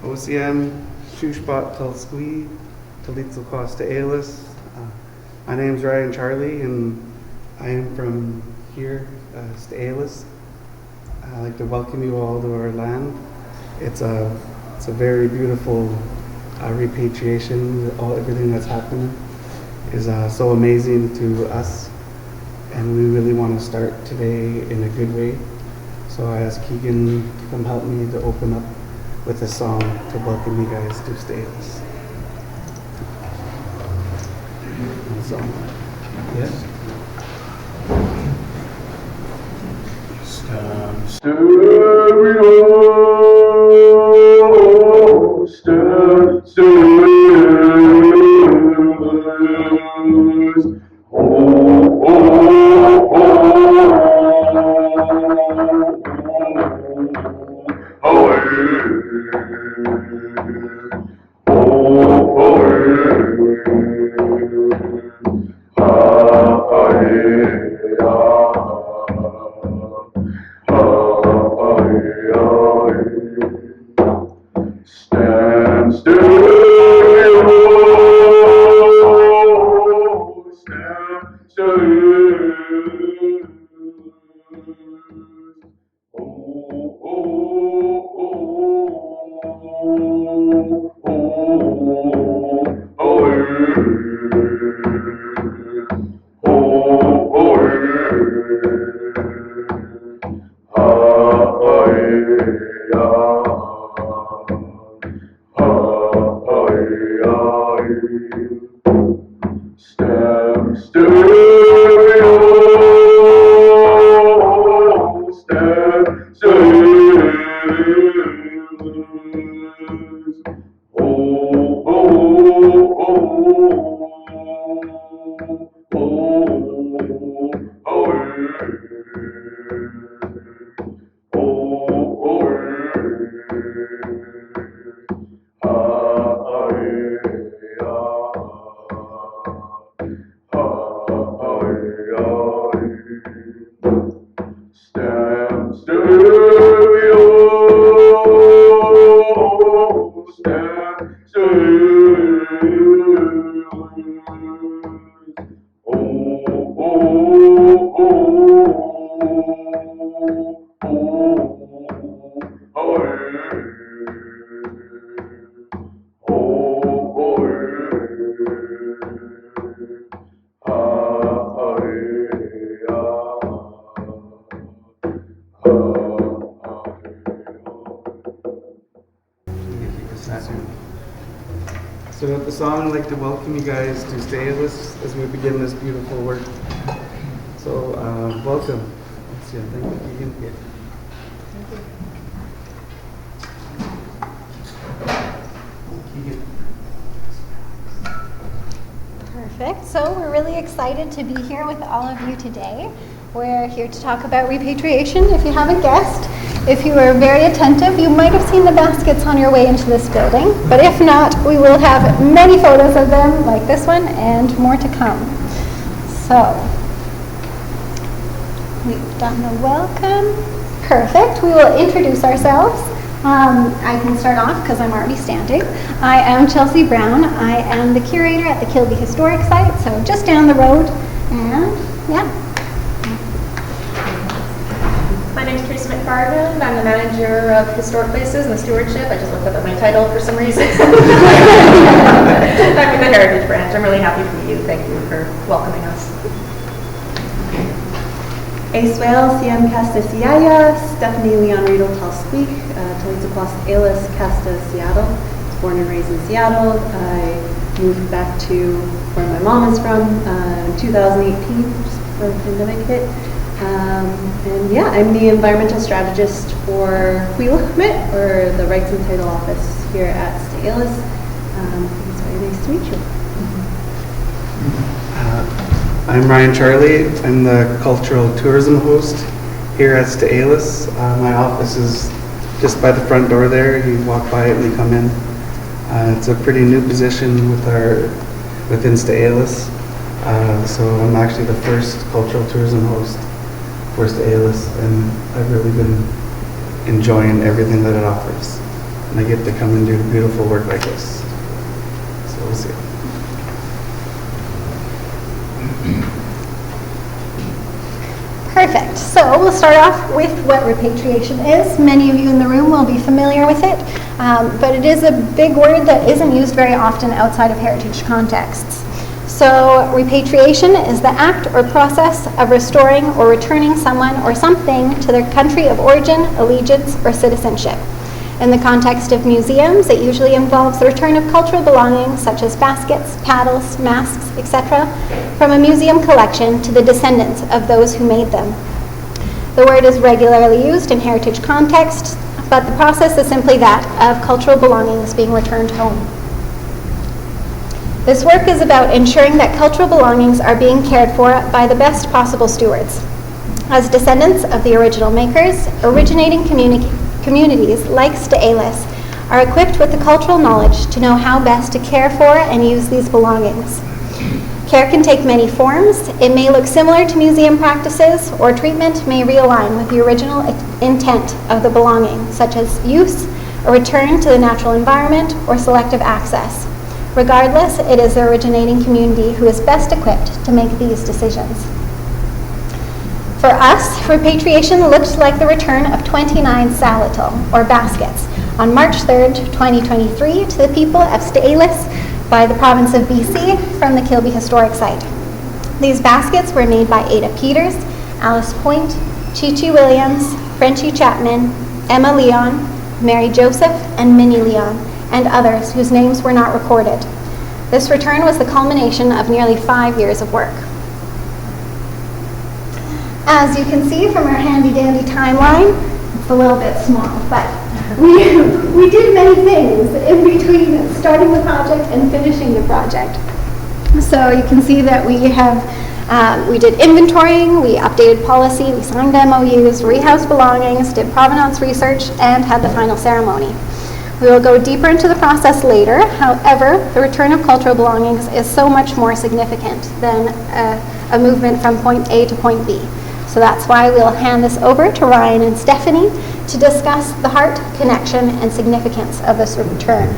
OCM, Shushpat Tulsqui, Talitzel Sts'ailes. My name's Ryan Charlie, and I am from here, Sts'ailes. I'd like to welcome you all to our land. It's a very beautiful repatriation. Everything that's happening is so amazing to us, and we really want to start today in a good way. So I asked Keegan to come help me to open up with a song to welcome you guys to Sts'ailes. Yes. Stand still, stand still. Stand still, stand still. Stand still, stand still. Stand So with the song, I'd like to welcome you guys to Sts'ailes as we begin this beautiful work. So welcome. Thank you, Keegan. Yeah. Keegan. Perfect. So we're really excited to be here with all of you today. We're here to talk about repatriation. If you haven't guessed, if you were very attentive, you might have seen the baskets on your way into this building. But if not, we will have many photos of them like this one and more to come. So we've done the welcome. Perfect. We will introduce ourselves. I can start off because I'm already standing. I am Chelsea Brown. I am the curator at the Kilby Historic Site, so just down the road. And yeah. My name is Theresa McFarland. I'm the manager of historic places and the stewardship. I just looked up at my title for some reason. I'm in the heritage branch. I'm really happy for you. Thank you for welcoming us. Sts'ailes Siam Stephanie Leon Riedl Tulsqui, Talitzel Sts'ailes Casta Seattle. I was born and raised in Seattle. I moved back to where my mom is from in 2018, just before the pandemic hit. And yeah, I'm the environmental strategist for Huilachmit, or the Rights and Title Office here at Sts'ailes. It's very nice to meet you. I'm Ryan Charlie. I'm the cultural tourism host here at Sts'ailes. My office is just by the front door there. You walk by it and you come in. It's a pretty new position within Sts'ailes. So I'm actually the first cultural tourism host for Sts'ailes, and I've really been enjoying everything that it offers. and I get to come and do beautiful work like this. So we'll see. Perfect. So we'll start off with what repatriation is. Many of you in the room will be familiar with it, but it is a big word that isn't used very often outside of heritage contexts. So repatriation is the act or process of restoring or returning someone or something to their country of origin, allegiance, or citizenship. In the context of museums, it usually involves the return of cultural belongings such as baskets, paddles, masks, etc., from a museum collection to the descendants of those who made them. The word is regularly used in heritage contexts, but the process is simply that of cultural belongings being returned home. This work is about ensuring that cultural belongings are being cared for by the best possible stewards. As descendants of the original makers, originating communities like Sts'ailes are equipped with the cultural knowledge to know how best to care for and use these belongings. Care can take many forms. It may look similar to museum practices, or treatment may realign with the original intent of the belonging, such as use, a return to the natural environment, or selective access. Regardless, it is the originating community who is best equipped to make these decisions. For us, repatriation looked like the return of 29 letel, or baskets, on March 3rd, 2023 to the people of Sts'ailes by the province of BC from the Kilby Historic Site. These baskets were made by Ada Peters, Alice Point, Chi-Chi Williams, Frenchie Chapman, Emma Leon, Mary Joseph, and Minnie Leon, and others whose names were not recorded. This return was the culmination of nearly 5 years of work. As you can see from our handy-dandy timeline, it's a little bit small, but we did many things in between starting the project and finishing the project. So you can see that we did inventorying, we updated policy, we signed MOUs, rehoused belongings, did provenance research, and had the final ceremony. We will go deeper into the process later. However, the return of cultural belongings is so much more significant than a movement from point A to point B. So that's why we'll hand this over to Ryan and Stephanie to discuss the heart, connection, and significance of this return.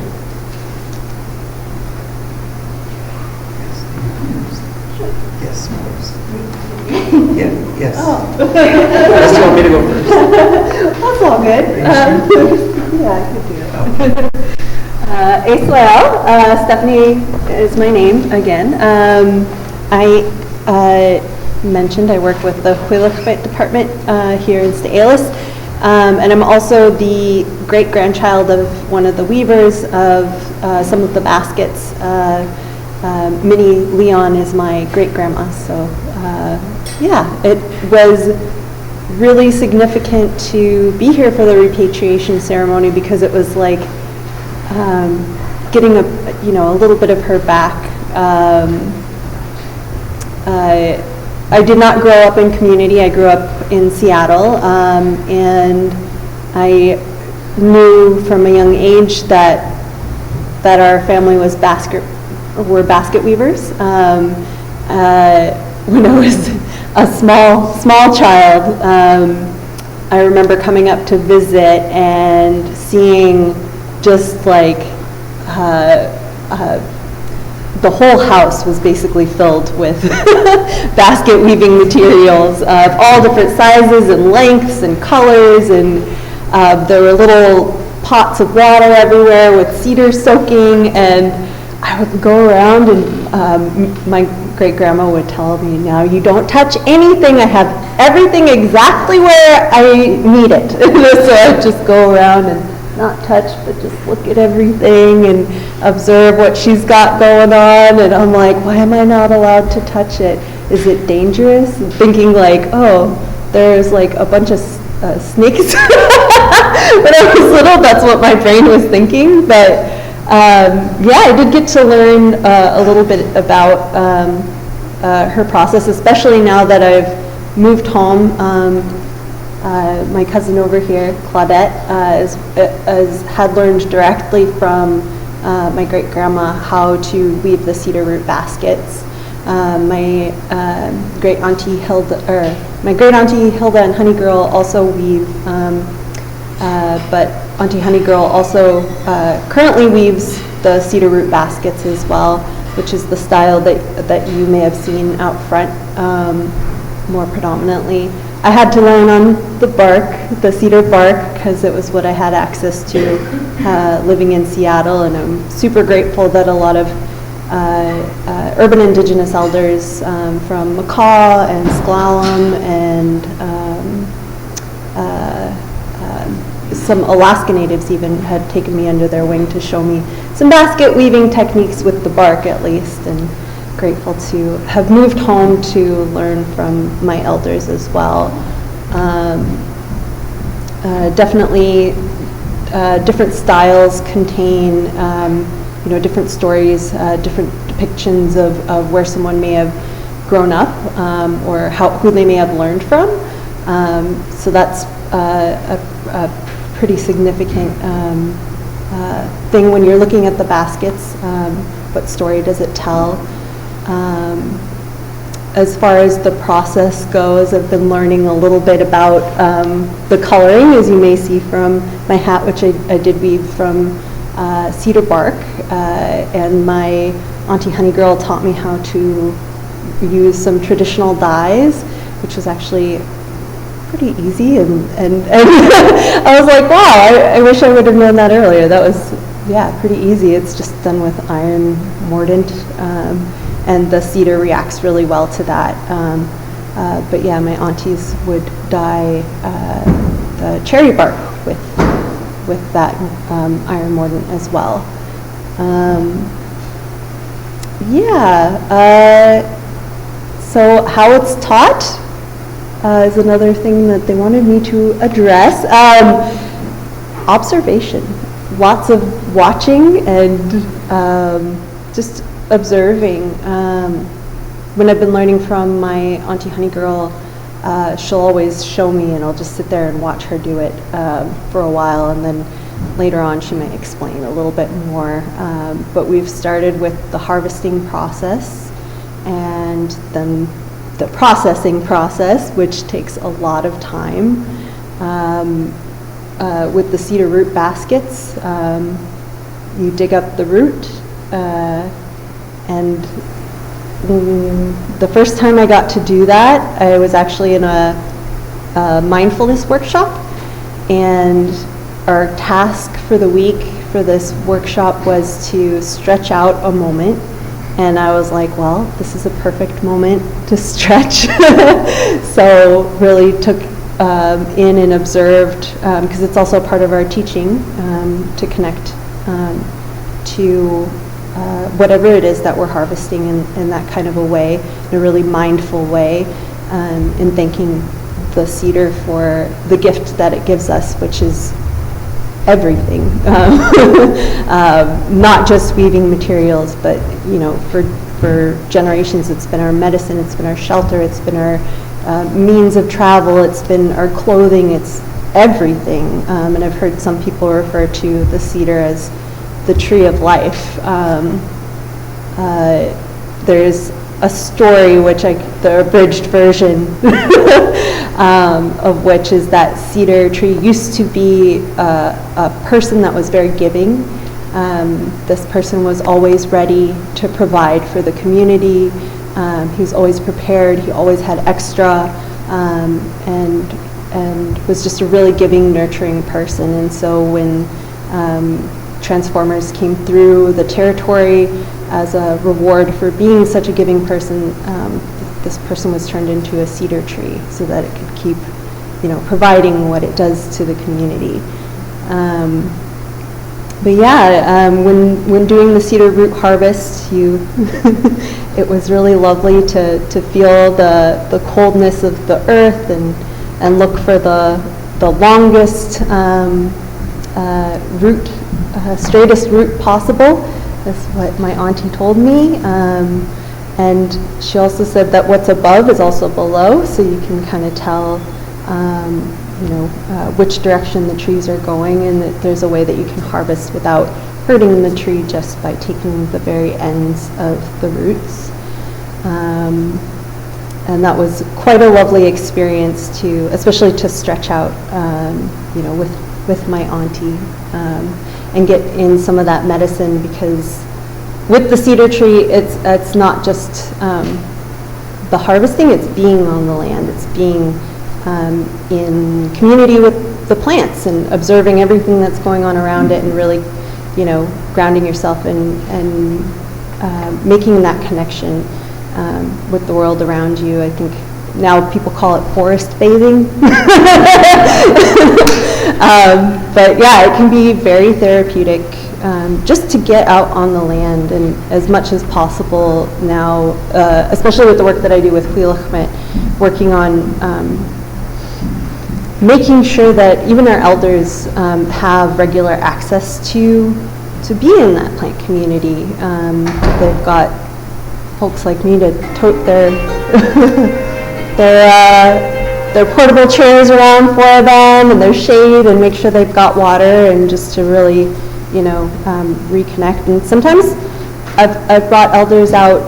Yes, of course. Yeah, yes. Oh. Unless you want me to go first. That's all good. Yeah, I could do it. Stephanie is my name again. I mentioned I work with the Huilachbit department here in Sts'ailes, and I'm also the great-grandchild of one of the weavers of some of the baskets. Minnie Leon is my great-grandma, so yeah, it was really significant to be here for the repatriation ceremony because it was like getting a little bit of her back. I did not grow up in community. I grew up in Seattle, and I knew from a young age that our family was basket weavers. When I was a small child, I remember coming up to visit and seeing just like the whole house was basically filled with basket weaving materials of all different sizes and lengths and colors, and there were little pots of water everywhere with cedar soaking, and I would go around and my great-grandma would tell me, now you don't touch anything, I have everything exactly where I need it. So I'd just go around and not touch, but just look at everything and observe what she's got going on, and I'm like, why am I not allowed to touch it? Is it dangerous? And thinking like, oh, there's like a bunch of snakes. When I was little, that's what my brain was thinking, but yeah, I did get to learn a little bit about her process, especially now that I've moved home. My cousin over here, Claudette, had learned directly from my great-grandma how to weave the cedar root baskets. My great-auntie Hilda and Honeygirl also weave but Auntie Honey Girl also currently weaves the cedar root baskets as well, which is the style that you may have seen out front more predominantly. I had to learn on the bark, the cedar bark, because it was what I had access to living in Seattle, and I'm super grateful that a lot of urban Indigenous elders from Macaw and S'ailes and some Alaska Natives even had taken me under their wing to show me some basket weaving techniques with the bark at least, and grateful to have moved home to learn from my elders as well. Definitely different styles contain different stories, different depictions of where someone may have grown up or who they may have learned from. So that's a pretty significant thing when you're looking at the baskets. What story does it tell? As far as the process goes, I've been learning a little bit about the coloring, as you may see from my hat, which I did weave from cedar bark, and my Auntie Honey Girl taught me how to use some traditional dyes, which was actually pretty easy, and I was like, wow, I wish I would have known that earlier. That was, pretty easy. It's just done with iron mordant, and the cedar reacts really well to that. But yeah, my aunties would dye the cherry bark with that iron mordant as well. So how it's taught is another thing that they wanted me to address. Observation, lots of watching and just observing. When I've been learning from my Auntie Honey Girl, she'll always show me, and I'll just sit there and watch her do it for a while, and then later on she might explain a little bit more. But we've started with the harvesting process, and then the processing process, which takes a lot of time. With the cedar root baskets, you dig up the root, and the first time I got to do that, I was actually in a mindfulness workshop, and our task for the week for this workshop was to stretch out a moment, and I was like, well, this is a perfect moment to stretch. So really took in and observed, because it's also part of our teaching, to connect to whatever it is that we're harvesting in that kind of a way, in a really mindful way, in thanking the cedar for the gift that it gives us, which is everything. Not just weaving materials, but for generations it's been our medicine, it's been our shelter, it's been our means of travel, it's been our clothing, it's everything. And I've heard some people refer to the cedar as the tree of life. There's a story, the abridged version of which is that cedar tree used to be a person that was very giving. This person was always ready to provide for the community. He was always prepared. He always had extra, and was just a really giving, nurturing person. And so when transformers came through the territory as a reward for being such a giving person, this person was turned into a cedar tree so that it could keep, providing what it does to the community. When doing the cedar root harvest, it was really lovely to feel the coldness of the earth and look for the longest root, straightest root possible. That's what my auntie told me. And she also said that what's above is also below, so you can kind of tell which direction the trees are going, and that there's a way that you can harvest without hurting the tree just by taking the very ends of the roots. And that was quite a lovely experience especially to stretch out, with my auntie and get in some of that medicine, because with the cedar tree, it's not just the harvesting, it's being on the land, it's being in community with the plants and observing everything that's going on around it, and really, grounding yourself and making that connection with the world around you. I think now people call it forest bathing. But yeah, it can be very therapeutic just to get out on the land, and as much as possible now, especially with the work that I do with Reedl, working on making sure that even our elders have regular access to be in that plant community. They've got folks like me to tote their their portable chairs around for them, and their shade, and make sure they've got water, and just to really, reconnect. And sometimes I've brought elders out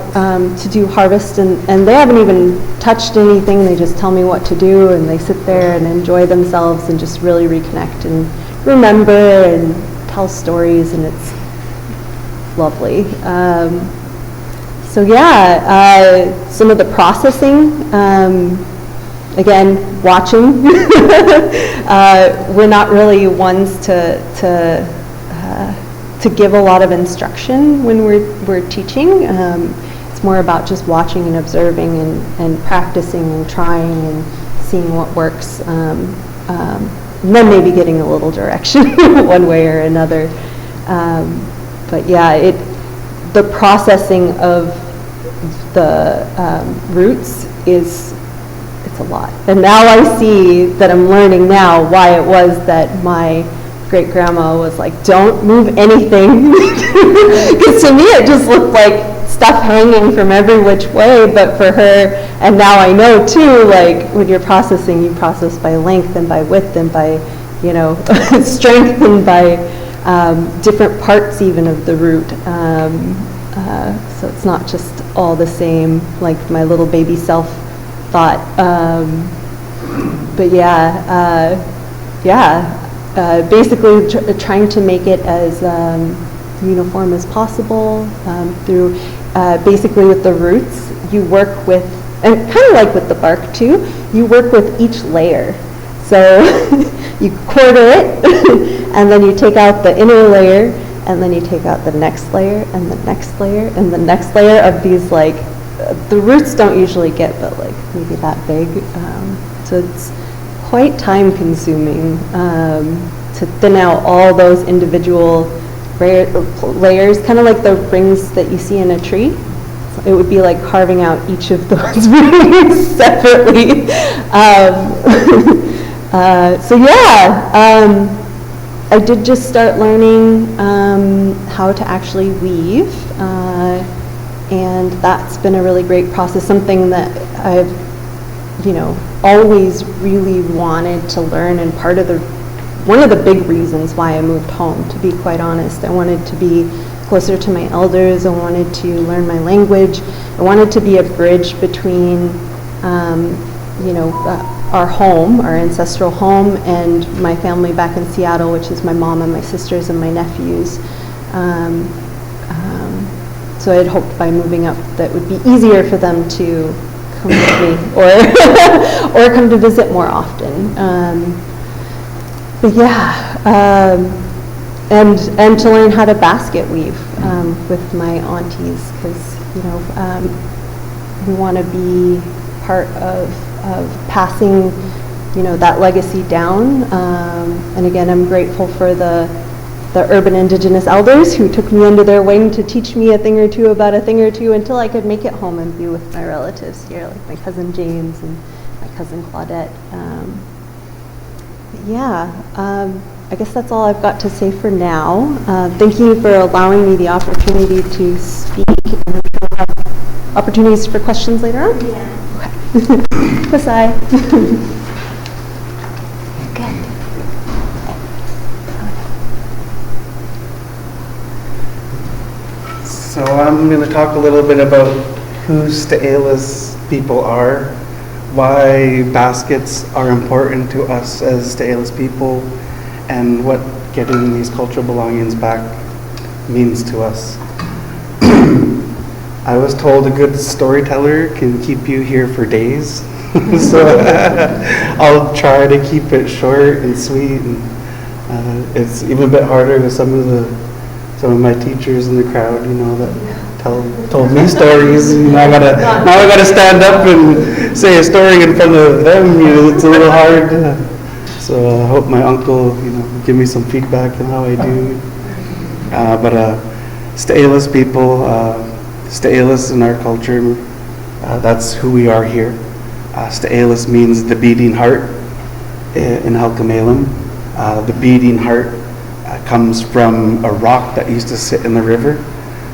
to do harvest, and they haven't even touched anything. They just tell me what to do, and they sit there and enjoy themselves and just really reconnect and remember and tell stories, and it's lovely. So yeah, some of the processing, again, watching. We're not really ones to give a lot of instruction when we're teaching. It's more about just watching and observing and practicing and trying and seeing what works. And then maybe getting a little direction one way or another. But yeah, the processing of the roots it's a lot. And now I see that I'm learning now why it was that my great grandma was like, don't move anything. Because to me it just looked like stuff hanging from every which way, but for her, and now I know too, like when you're processing, you process by length and by width and by, strength and by different parts even of the root. So it's not just all the same, like my little baby self thought. But basically trying to make it as uniform as possible through basically with the roots. You work with, and kind of like with the bark too, you work with each layer. So you quarter it, and then you take out the inner layer, and then you take out the next layer, and the next layer, and the next layer of these, like, the roots don't usually get but like maybe that big. So it's quite time consuming to thin out all those individual layers, kind of like the rings that you see in a tree. So it would be like carving out each of those rings separately. So yeah, I did just start learning how to actually weave, and that's been a really great process, something that I've, always really wanted to learn, and one of the big reasons why I moved home, to be quite honest. I wanted to be closer to my elders, I wanted to learn my language, I wanted to be a bridge between our home, our ancestral home, and my family back in Seattle, which is my mom and my sisters and my nephews. So I had hoped by moving up that it would be easier for them to come with me or come to visit more often. But yeah, and to learn how to basket weave with my aunties, because we want to be part of passing, that legacy down. And again, I'm grateful for the urban indigenous elders who took me under their wing to teach me a thing or two about a thing or two until I could make it home and be with my relatives here, like my cousin James and my cousin Claudette. I guess that's all I've got to say for now. Thank you for allowing me the opportunity to speak, and we'll have opportunities for questions later on. Yeah. Okay. Pasai. Good. So I'm going to talk a little bit about who Sts'ailes people are, why baskets are important to us as Sts'ailes people, and what getting these cultural belongings back means to us. I was told a good storyteller can keep you here for days, so I'll try to keep it short and sweet. And it's even a bit harder with some of my teachers in the crowd, that told me stories. And now I gotta stand up and say a story in front of them. It's a little hard. So I hope my uncle, give me some feedback on how I do. But Sts'ailes people, Sts'ailes in our culture, that's who we are here. Sts'ailes means the beating heart in Halkamelem. The beating heart comes from a rock that used to sit in the river.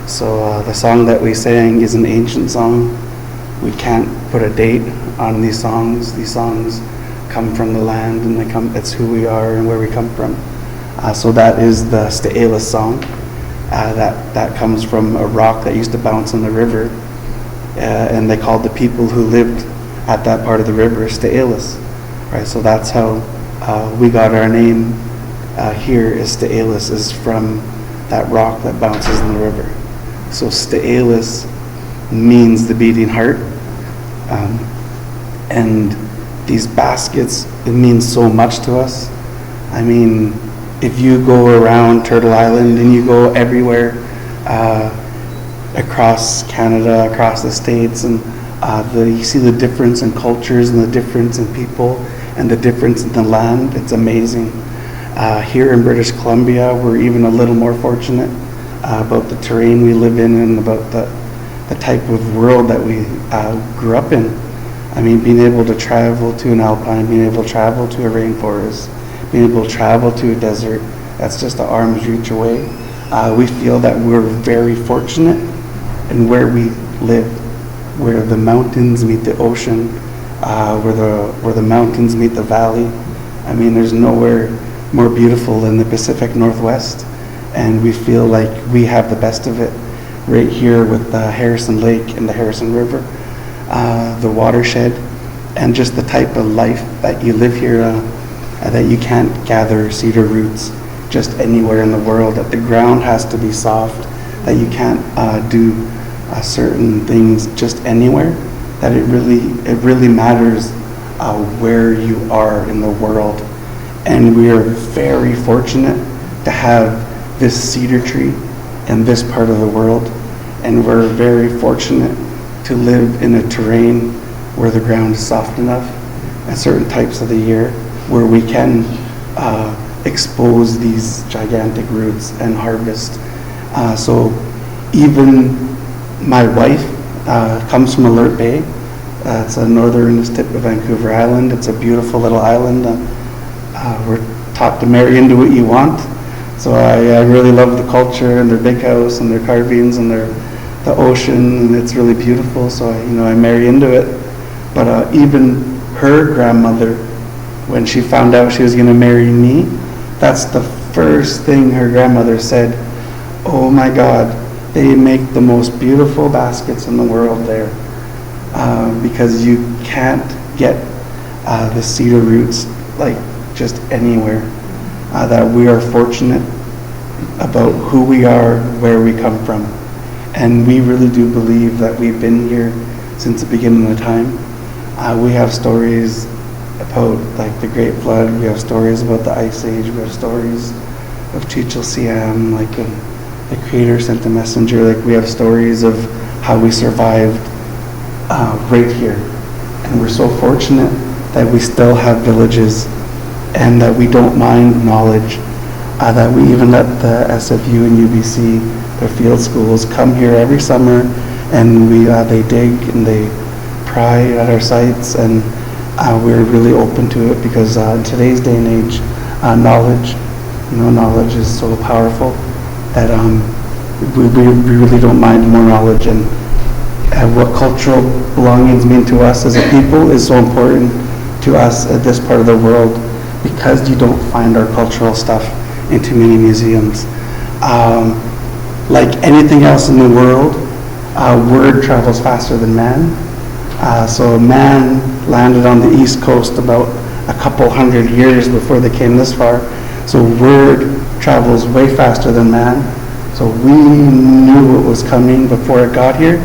So the song that we sang is an ancient song. We can't put a date on these songs. These songs come from the land, and it's who we are and where we come from. So that is the Sts'ailes song. That comes from a rock that used to bounce in the river, and they called the people who lived at that part of the river Sts'ailes. Right, so that's how we got our name here. Is Sts'ailes is from that rock that bounces in the river. So Sts'ailes means the beating heart, and these baskets, it means so much to us. I mean, if you go around Turtle Island and you go everywhere across Canada, across the States, and you see the difference in cultures and the difference in people and the difference in the land, it's amazing. Here in British Columbia, we're even a little more fortunate about the terrain we live in and about the type of world that we grew up in. I mean, being able to travel to an alpine, being able to travel to a rainforest, being able to travel to a desert, that's just an arm's reach away. We feel that we're very fortunate in where we live, where the mountains meet the ocean, where the mountains meet the valley. I mean, there's nowhere more beautiful than the Pacific Northwest, and we feel like we have the best of it right here with the Harrison Lake and the Harrison River, the watershed, and just the type of life that you live here, that you can't gather cedar roots just anywhere in the world, that the ground has to be soft, that you can't do certain things just anywhere, that it really matters where you are in the world. And we are very fortunate to have this cedar tree in this part of the world, and we're very fortunate to live in a terrain where the ground is soft enough at certain types of the year where we can expose these gigantic roots and harvest. So even my wife comes from Alert Bay. It's a northernest tip of Vancouver Island. It's a beautiful little island. We're taught to marry into what you want. So I really love the culture and their big house and their carvings and the ocean, and it's really beautiful. So I marry into it. But even her grandmother, when she found out she was going to marry me, that's the first thing her grandmother said. Oh my God, they make the most beautiful baskets in the world there, because you can't get the cedar roots like just anywhere. That we are fortunate about who we are, where we come from, and we really do believe that we've been here since the beginning of time. We have stories about like the Great Flood. We have stories about the Ice Age. We have stories of Chichel Siam, like the Creator sent a messenger. Like we have stories of how we survived right here, and we're so fortunate that we still have villages, and that we don't mind knowledge. That we even let the SFU and UBC, their field schools, come here every summer, and they dig and they pry at our sites, and we're really open to it because in today's day and age, knowledge is so powerful that we really don't mind more knowledge. And what cultural belongings mean to us as a people is so important to us at this part of the world, because you don't find our cultural stuff in too many museums. Like anything else in the world, word travels faster than man. So man landed on the East Coast about a couple hundred years before they came this far. So word travels way faster than man. So we knew what was coming before it got here.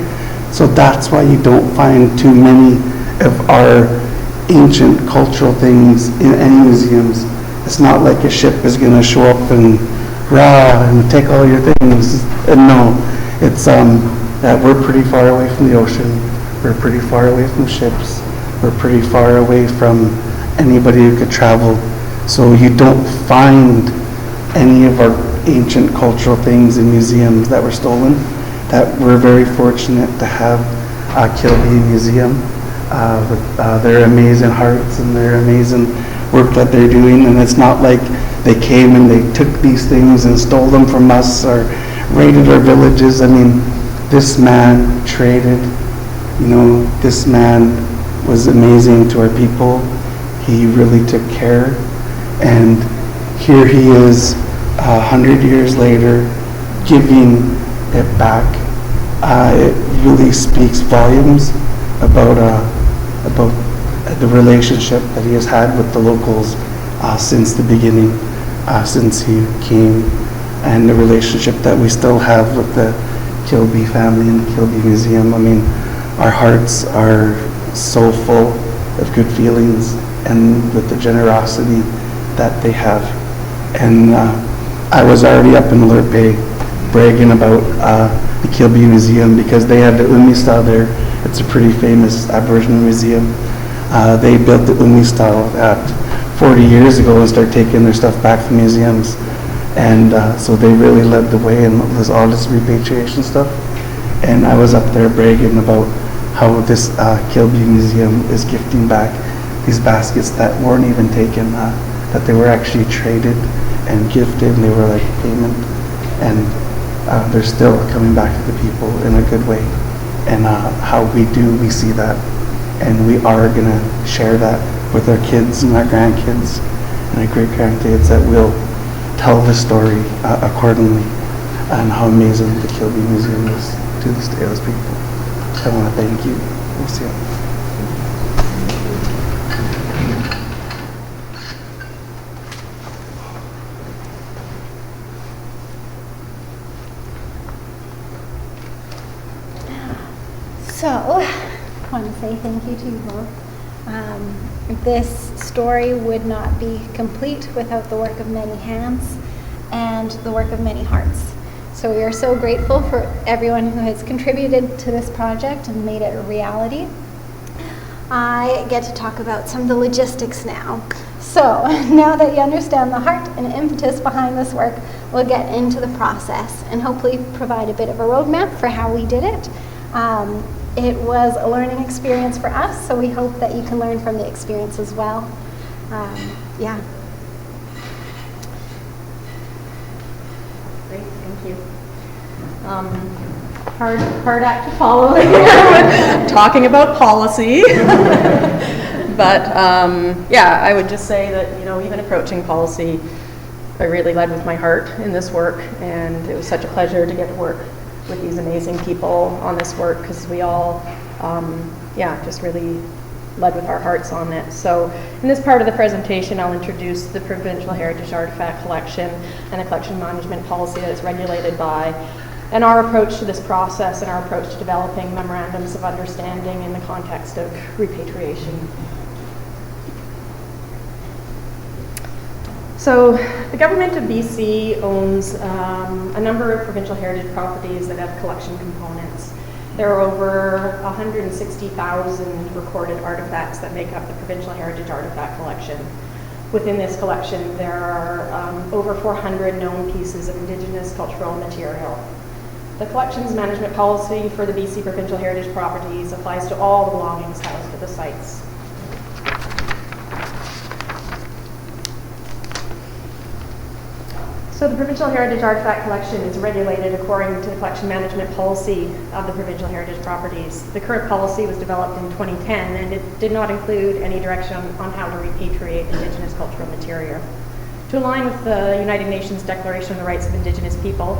So that's why you don't find too many of our ancient cultural things in any museums. It's not like a ship is going to show up and take all your things. And no, it's that we're pretty far away from the ocean. We're pretty far away from ships. We're pretty far away from anybody who could travel. So you don't find any of our ancient cultural things in museums that were stolen. That we're very fortunate to have Kilby Museum with their amazing hearts and their amazing work that they're doing. And it's not like they came and they took these things and stole them from us or raided our villages. I mean, this man traded, this man was amazing to our people. He really took care. And here he is 100 years later giving it back. It really speaks volumes about the relationship that he has had with the locals since the beginning, since he came, and the relationship that we still have with the Kilby family and the Kilby Museum. I mean, our hearts are so full of good feelings and with the generosity that they have. And I was already up in Lurpe bragging about the Kilby Museum because they have the Umi style there. It's a pretty famous Aboriginal museum. They built the Umi style 40 years ago and started taking their stuff back from museums. And so they really led the way in all this repatriation stuff. And I was up there bragging about how this Kilby Museum is gifting back these baskets that weren't even taken, that they were actually traded and gifted, and they were like payment. And they're still coming back to the people in a good way. And how we see that. And we are going to share that with our kids and our grandkids and our great-grandkids, that will tell the story accordingly, and how amazing the Kilby Museum is to the Sts'ailes people. I want to thank you. We'll see you. So, I want to say thank you to you both. This story would not be complete without the work of many hands and the work of many hearts. So we are so grateful for everyone who has contributed to this project and made it a reality. I get to talk about some of the logistics now. So now that you understand the heart and impetus behind this work, we'll get into the process and hopefully provide a bit of a roadmap for how we did it. It was a learning experience for us, so we hope that you can learn from the experience as well. Yeah. Great, thank you. Hard act to follow talking about policy. But yeah, I would just say that, even approaching policy, I really led with my heart in this work, and it was such a pleasure to get to work with these amazing people on this work, because we all, just really led with our hearts on it. So in this part of the presentation, I'll introduce the Provincial Heritage Artifact Collection and the collection management policy that it's regulated by, and our approach to this process and our approach to developing memorandums of understanding in the context of repatriation. So the government of BC owns a number of provincial heritage properties that have collection components. There are over 160,000 recorded artifacts that make up the Provincial Heritage Artifact Collection. Within this collection, there are over 400 known pieces of Indigenous cultural material. The collections management policy for the BC Provincial Heritage properties applies to all the belongings housed at the sites. So the Provincial Heritage Artifact Collection is regulated according to the collection management policy of the Provincial Heritage properties. The current policy was developed in 2010, and it did not include any direction on how to repatriate Indigenous cultural material. To align with the United Nations Declaration on the Rights of Indigenous People,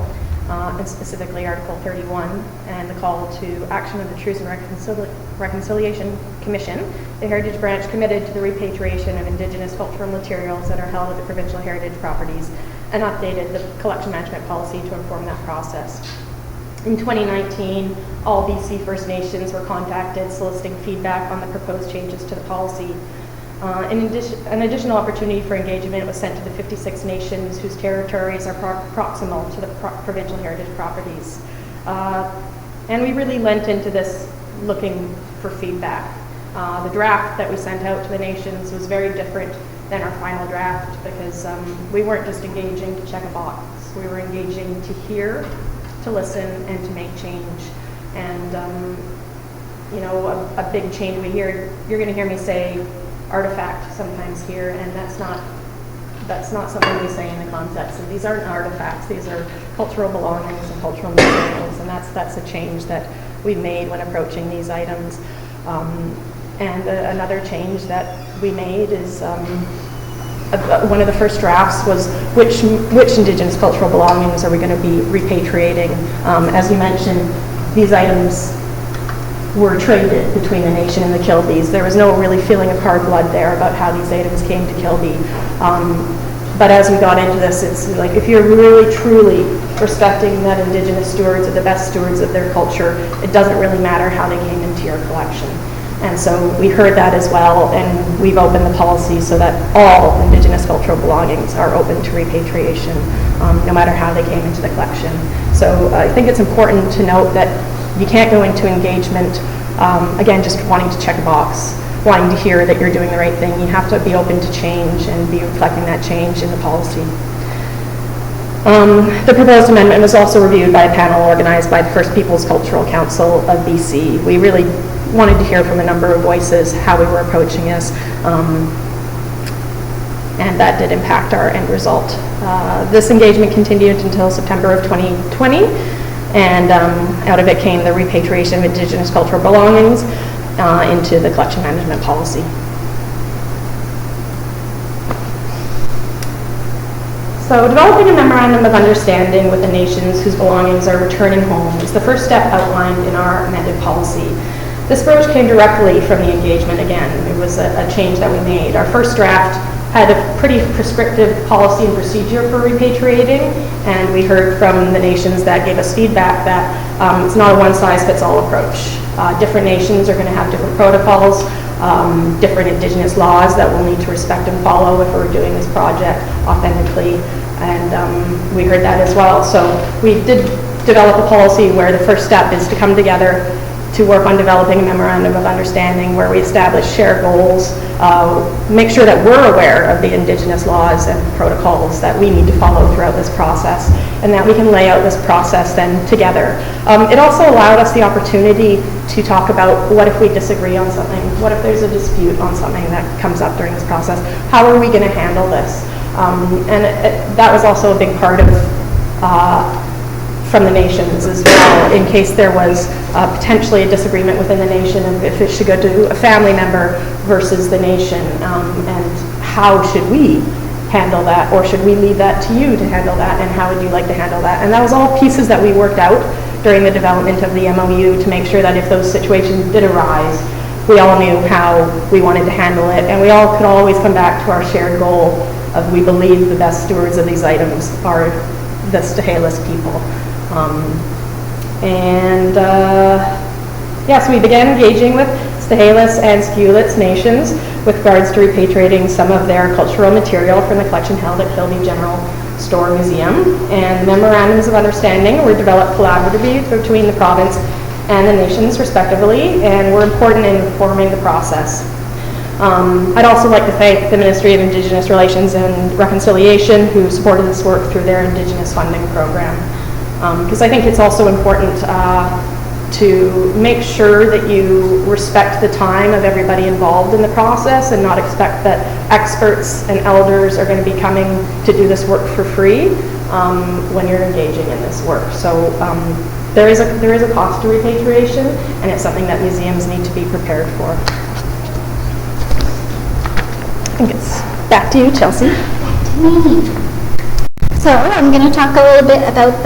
and specifically Article 31, and the call to action of the Truth and Reconciliation Commission. The Heritage Branch committed to the repatriation of Indigenous cultural materials that are held at the provincial heritage properties, and updated the collection management policy to inform that process. In 2019, all BC First Nations were contacted soliciting feedback on the proposed changes to the policy. An additional opportunity for engagement was sent to the 56 nations whose territories are proximal to the provincial heritage properties. And we really lent into this looking for feedback. The draft that we sent out to the nations was very different than our final draft, because we weren't just engaging to check a box. We were engaging to hear, to listen, and to make change. And you know, a big change we hear, you're going to hear me say artifact sometimes here, and that's not something we say in the context of these aren't artifacts, these are cultural belongings and cultural materials, and that's a change that we made when approaching these items. Another change that we made is one of the first drafts was which Indigenous cultural belongings are we going to be repatriating. As you mentioned, these items were traded between the nation and the Kilbys. There was no really feeling of hard blood there about how these items came to Kilby. But as we got into this, it's like if you're really truly respecting that Indigenous stewards are the best stewards of their culture, it doesn't really matter how they came into your collection. And so we heard that as well, and we've opened the policy so that all Indigenous cultural belongings are open to repatriation, no matter how they came into the collection. So I think it's important to note that you can't go into engagement, again, just wanting to check a box, wanting to hear that you're doing the right thing. You have to be open to change and be reflecting that change in the policy. The proposed amendment was also reviewed by a panel organized by the First Peoples Cultural Council of BC. We really wanted to hear from a number of voices how we were approaching this, and that did impact our end result. This engagement continued until September of 2020, and out of it came the repatriation of Indigenous cultural belongings into the collection management policy. So developing a memorandum of understanding with the nations whose belongings are returning home is the first step outlined in our amended policy. This approach came directly from the engagement again. It was a change that we made. Our first draft had a pretty prescriptive policy and procedure for repatriating, and we heard from the nations that gave us feedback that it's not a one-size-fits-all approach. Different nations are going to have different protocols, different Indigenous laws that we'll need to respect and follow if we're doing this project authentically, and we heard that as well. So we did develop a policy where the first step is to come together to work on developing a memorandum of understanding where we establish shared goals, make sure that we're aware of the Indigenous laws and protocols that we need to follow throughout this process, and that we can lay out this process then together. It also allowed us the opportunity to talk about what if we disagree on something, what if there's a dispute on something that comes up during this process, how are we going to handle this? That was also a big part of from the nations as well, in case there was potentially a disagreement within the nation of if it should go to a family member versus the nation, and how should we handle that, or should we leave that to you to handle that, and how would you like to handle that? And that was all pieces that we worked out during the development of the MOU to make sure that if those situations did arise, we all knew how we wanted to handle it, and we all could always come back to our shared goal of we believe the best stewards of these items are the Sts'ailes people. So we began engaging with Sts'ailes and Sts'ailes nations with regards to repatriating some of their cultural material from the collection held at Kilby General Store Museum. And memorandums of understanding were developed collaboratively between the province and the nations respectively, and were important in informing the process. I'd also like to thank the Ministry of Indigenous Relations and Reconciliation, who supported this work through their Indigenous funding program. Because I think it's also important to make sure that you respect the time of everybody involved in the process and not expect that experts and elders are going to be coming to do this work for free when you're engaging in this work. So there is a cost to repatriation, and it's something that museums need to be prepared for. I think it's back to you, Chelsea. So I'm going to talk a little bit about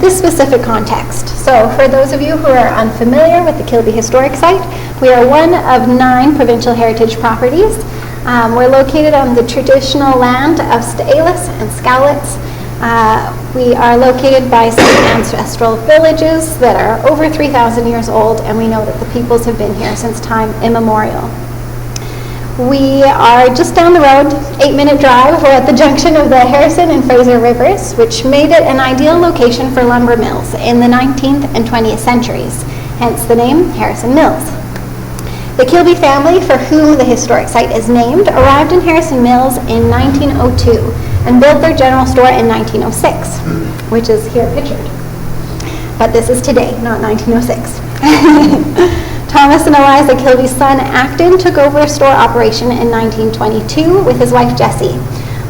this specific context. So for those of you who are unfamiliar with the Kilby Historic Site, we are one of 9 provincial heritage properties. We're located on the traditional land of Sts'ailes and Scowlets. We are located by some ancestral villages that are over 3,000 years old, and we know that the peoples have been here since time immemorial. We are just down the road, 8-minute drive. We're at the junction of the Harrison and Fraser Rivers, which made it an ideal location for lumber mills in the 19th and 20th centuries, hence the name Harrison Mills. The Kilby family, for whom the historic site is named, arrived in Harrison Mills in 1902 and built their general store in 1906, which is here pictured. But this is today, not 1906. Thomas and Eliza Kilby's son, Acton, took over store operation in 1922 with his wife, Jessie.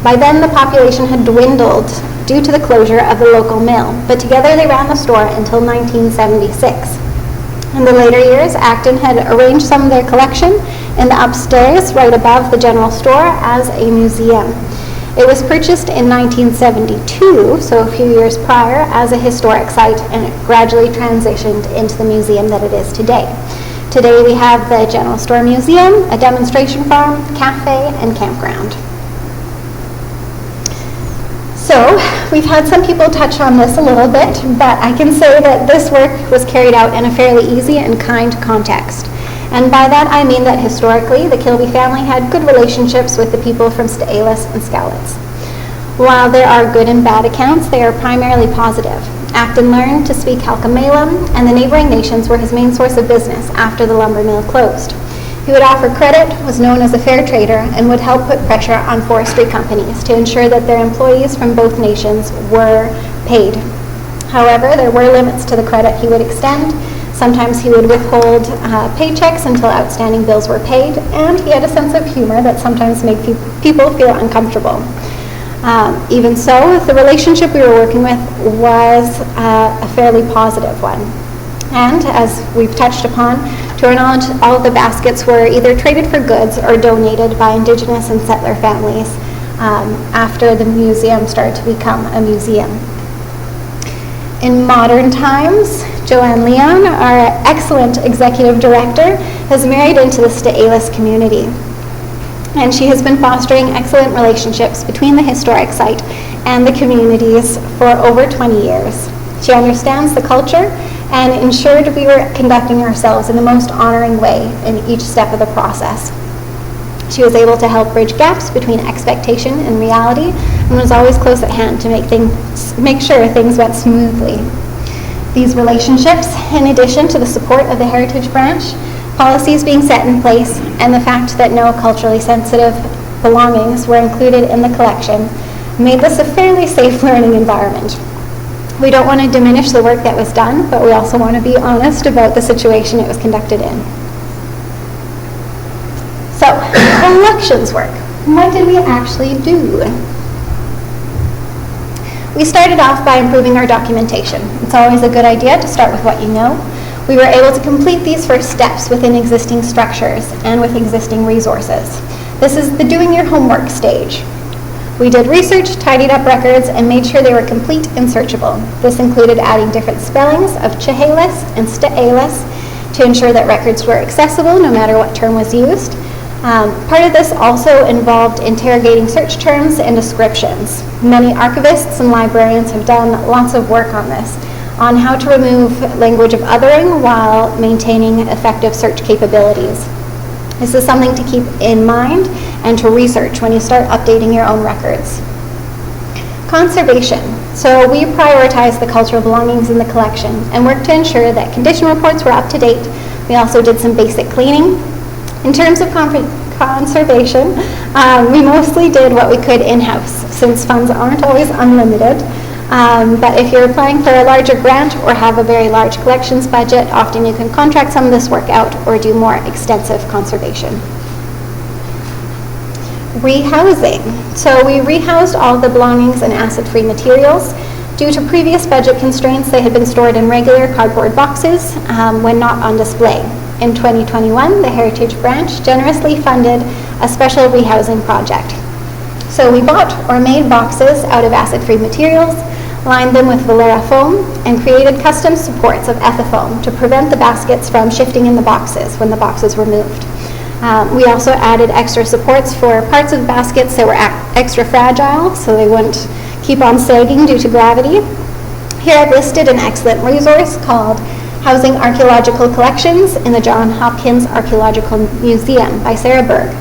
By then, the population had dwindled due to the closure of the local mill, but together they ran the store until 1976. In the later years, Acton had arranged some of their collection in the upstairs right above the general store as a museum. It was purchased in 1972, so a few years prior, as a historic site, and it gradually transitioned into the museum that it is today. Today we have the General Store Museum, a demonstration farm, cafe, and campground. So we've had some people touch on this a little bit, but I can say that this work was carried out in a fairly easy and kind context. And by that I mean that historically the Kilby family had good relationships with the people from Sts'ailes and Scowlets. While there are good and bad accounts, they are primarily positive. Acton learned to speak Halkomelem, and the neighboring nations were his main source of business after the lumber mill closed. He would offer credit, was known as a fair trader, and would help put pressure on forestry companies to ensure that their employees from both nations were paid. However, there were limits to the credit he would extend. Sometimes he would withhold paychecks until outstanding bills were paid, and he had a sense of humor that sometimes made people feel uncomfortable. Even so, the relationship we were working with was a fairly positive one. And as we've touched upon, to our knowledge, all of the baskets were either traded for goods or donated by Indigenous and settler families after the museum started to become a museum. In modern times, Joanne Leon, our excellent executive director, has married into the Sts'ailes community. And she has been fostering excellent relationships between the historic site and the communities for over 20 years. She understands the culture and ensured we were conducting ourselves in the most honoring way in each step of the process. She was able to help bridge gaps between expectation and reality, and was always close at hand to make sure things went smoothly. These relationships, in addition to the support of the Heritage Branch, policies being set in place, and the fact that no culturally sensitive belongings were included in the collection, made this a fairly safe learning environment. We don't want to diminish the work that was done, but we also want to be honest about the situation it was conducted in. So, collections work. What did we actually do? We started off by improving our documentation. It's always a good idea to start with what you know. We were able to complete these first steps within existing structures and with existing resources. This is the doing your homework stage. We did research, tidied up records, and made sure they were complete and searchable. This included adding different spellings of Chehalis and Sts'ailes to ensure that records were accessible no matter what term was used. Part of this also involved interrogating search terms and descriptions. Many archivists and librarians have done lots of work on this, on how to remove language of othering while maintaining effective search capabilities. This is something to keep in mind and to research when you start updating your own records. Conservation. So we prioritized the cultural belongings in the collection and worked to ensure that condition reports were up to date. We also did some basic cleaning. In terms of conservation, we mostly did what we could in-house, since funds aren't always unlimited. But if you're applying for a larger grant or have a very large collections budget, often you can contract some of this work out or do more extensive conservation. Rehousing. So we rehoused all the belongings and acid-free materials. Due to previous budget constraints, they had been stored in regular cardboard boxes when not on display. In 2021, the Heritage Branch generously funded a special rehousing project. So we bought or made boxes out of acid-free materials, lined them with Valera foam, and created custom supports of ethafoam to prevent the baskets from shifting in the boxes when the boxes were moved. We also added extra supports for parts of the baskets that were extra fragile, so they wouldn't keep on sagging due to gravity. Here I've listed an excellent resource called Housing Archaeological Collections in the John Hopkins Archaeological Museum by Sarah Berg.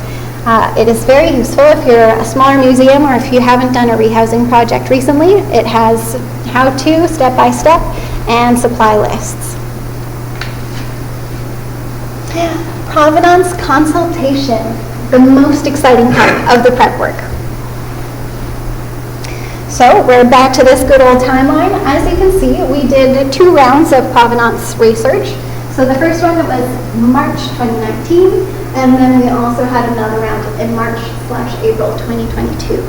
It is very useful if you're a smaller museum or if you haven't done a rehousing project recently. It has how-to, step-by-step, and supply lists. Provenance consultation, the most exciting part of the prep work. So we're back to this good old timeline. As you can see, we did 2 rounds of provenance research. So the first one was March 2019, and then we also had another round in March/April 2022.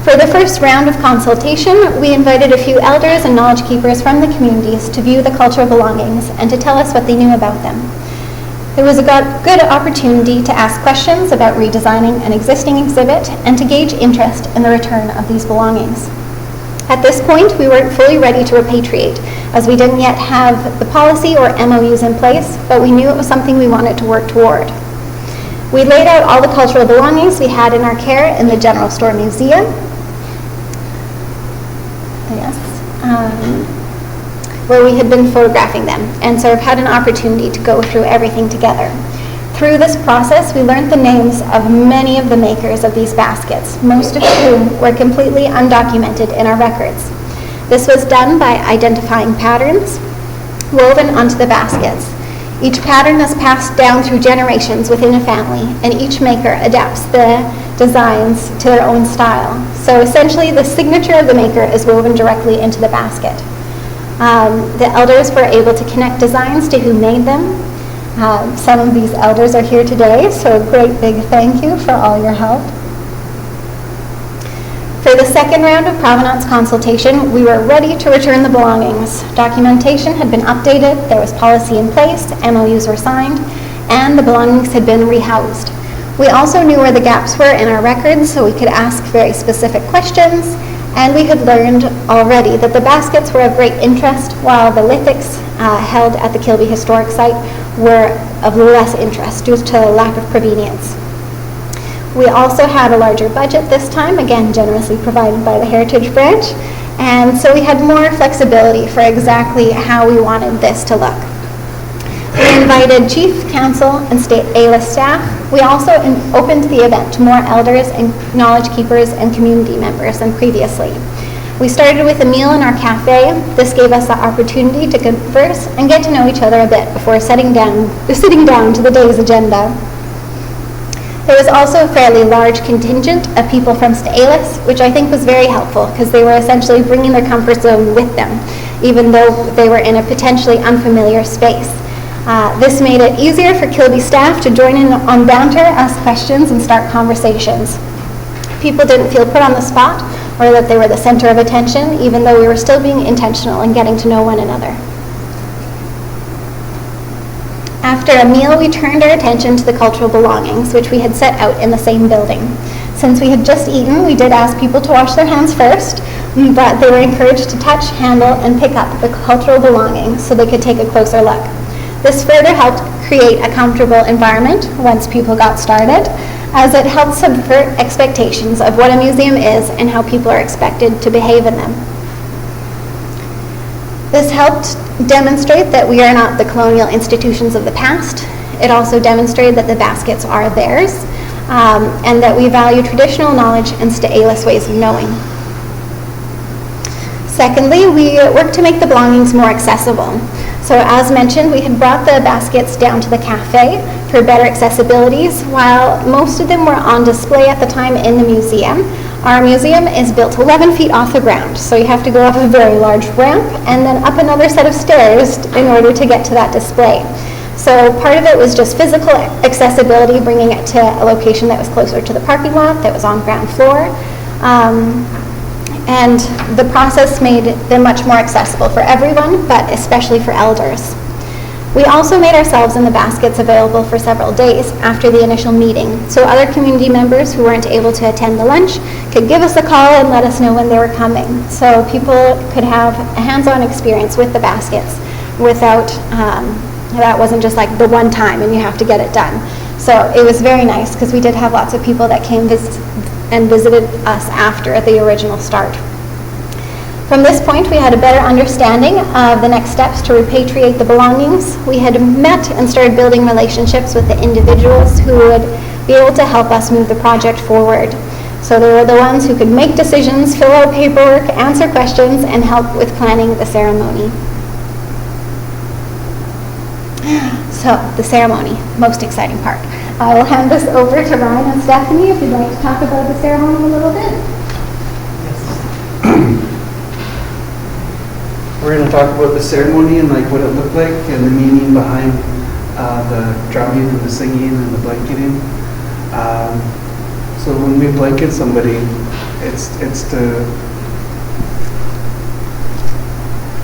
For the first round of consultation, we invited a few elders and knowledge keepers from the communities to view the cultural belongings and to tell us what they knew about them. It was a good opportunity to ask questions about redesigning an existing exhibit and to gauge interest in the return of these belongings. At this point, we weren't fully ready to repatriate, as we didn't yet have the policy or MOUs in place, but we knew it was something we wanted to work toward. We laid out all the cultural belongings we had in our care in the General Store Museum. Where we had been photographing them, and so I've had an opportunity to go through everything together. Through this process, we learned the names of many of the makers of these baskets, most of whom were completely undocumented in our records. This was done by identifying patterns woven onto the baskets. Each pattern is passed down through generations within a family, and each maker adapts the designs to their own style. So essentially, the signature of the maker is woven directly into the basket. The elders were able to connect designs to who made them. Some of these elders are here today, so a great big thank you for all your help. For the second round of provenance consultation, we were ready to return the belongings. Documentation had been updated, there was policy in place, MOUs were signed, and the belongings had been rehoused. We also knew where the gaps were in our records, so we could ask very specific questions, and we had learned already that the baskets were of great interest, while the lithics held at the Kilby Historic Site were of less interest due to lack of provenience. We also had a larger budget this time, again generously provided by the Heritage Branch, and so we had more flexibility for exactly how we wanted this to look. We invited Chief, Council, and Sts'ailes staff. We also opened the event to more elders and knowledge keepers and community members than previously. We started with a meal in our cafe. This gave us the opportunity to converse and get to know each other a bit before sitting down to the day's agenda. There was also a fairly large contingent of people from Sts'ailes, which I think was very helpful because they were essentially bringing their comfort zone with them, even though they were in a potentially unfamiliar space. This made it easier for Kilby staff to join in on banter, ask questions, and start conversations. People didn't feel put on the spot or that they were the center of attention, even though we were still being intentional and getting to know one another. After a meal, we turned our attention to the cultural belongings, which we had set out in the same building. Since we had just eaten, we did ask people to wash their hands first, but they were encouraged to touch, handle, and pick up the cultural belongings so they could take a closer look. This further helped create a comfortable environment once people got started, as it helped subvert expectations of what a museum is and how people are expected to behave in them. This helped demonstrate that we are not the colonial institutions of the past. It also demonstrated that the baskets are theirs, and that we value traditional knowledge and Sts'ailes ways of knowing. Secondly, we worked to make the belongings more accessible. So as mentioned, we had brought the baskets down to the cafe for better accessibilities. While most of them were on display at the time in the museum, our museum is built 11 feet off the ground, so you have to go up a very large ramp and then up another set of stairs in order to get to that display. So part of it was just physical accessibility, bringing it to a location that was closer to the parking lot, that was on ground floor. And the process made them much more accessible for everyone, but especially for elders. We also made ourselves and the baskets available for several days after the initial meeting, so other community members who weren't able to attend the lunch could give us a call and let us know when they were coming, so people could have a hands-on experience with the baskets without, that wasn't just like the one time and you have to get it done. So it was very nice because we did have lots of people that came and visited us after the original start. From this point, we had a better understanding of the next steps to repatriate the belongings. We had met and started building relationships with the individuals who would be able to help us move the project forward. So they were the ones who could make decisions, fill out paperwork, answer questions, and help with planning the ceremony. So, the ceremony, most exciting part. I will hand this over to Ryan and Stephanie if you'd like to talk about the ceremony a little bit. We're going to talk about the ceremony and like what it looked like and the meaning behind the drumming and the singing and the blanketing. So when we blanket somebody, it's to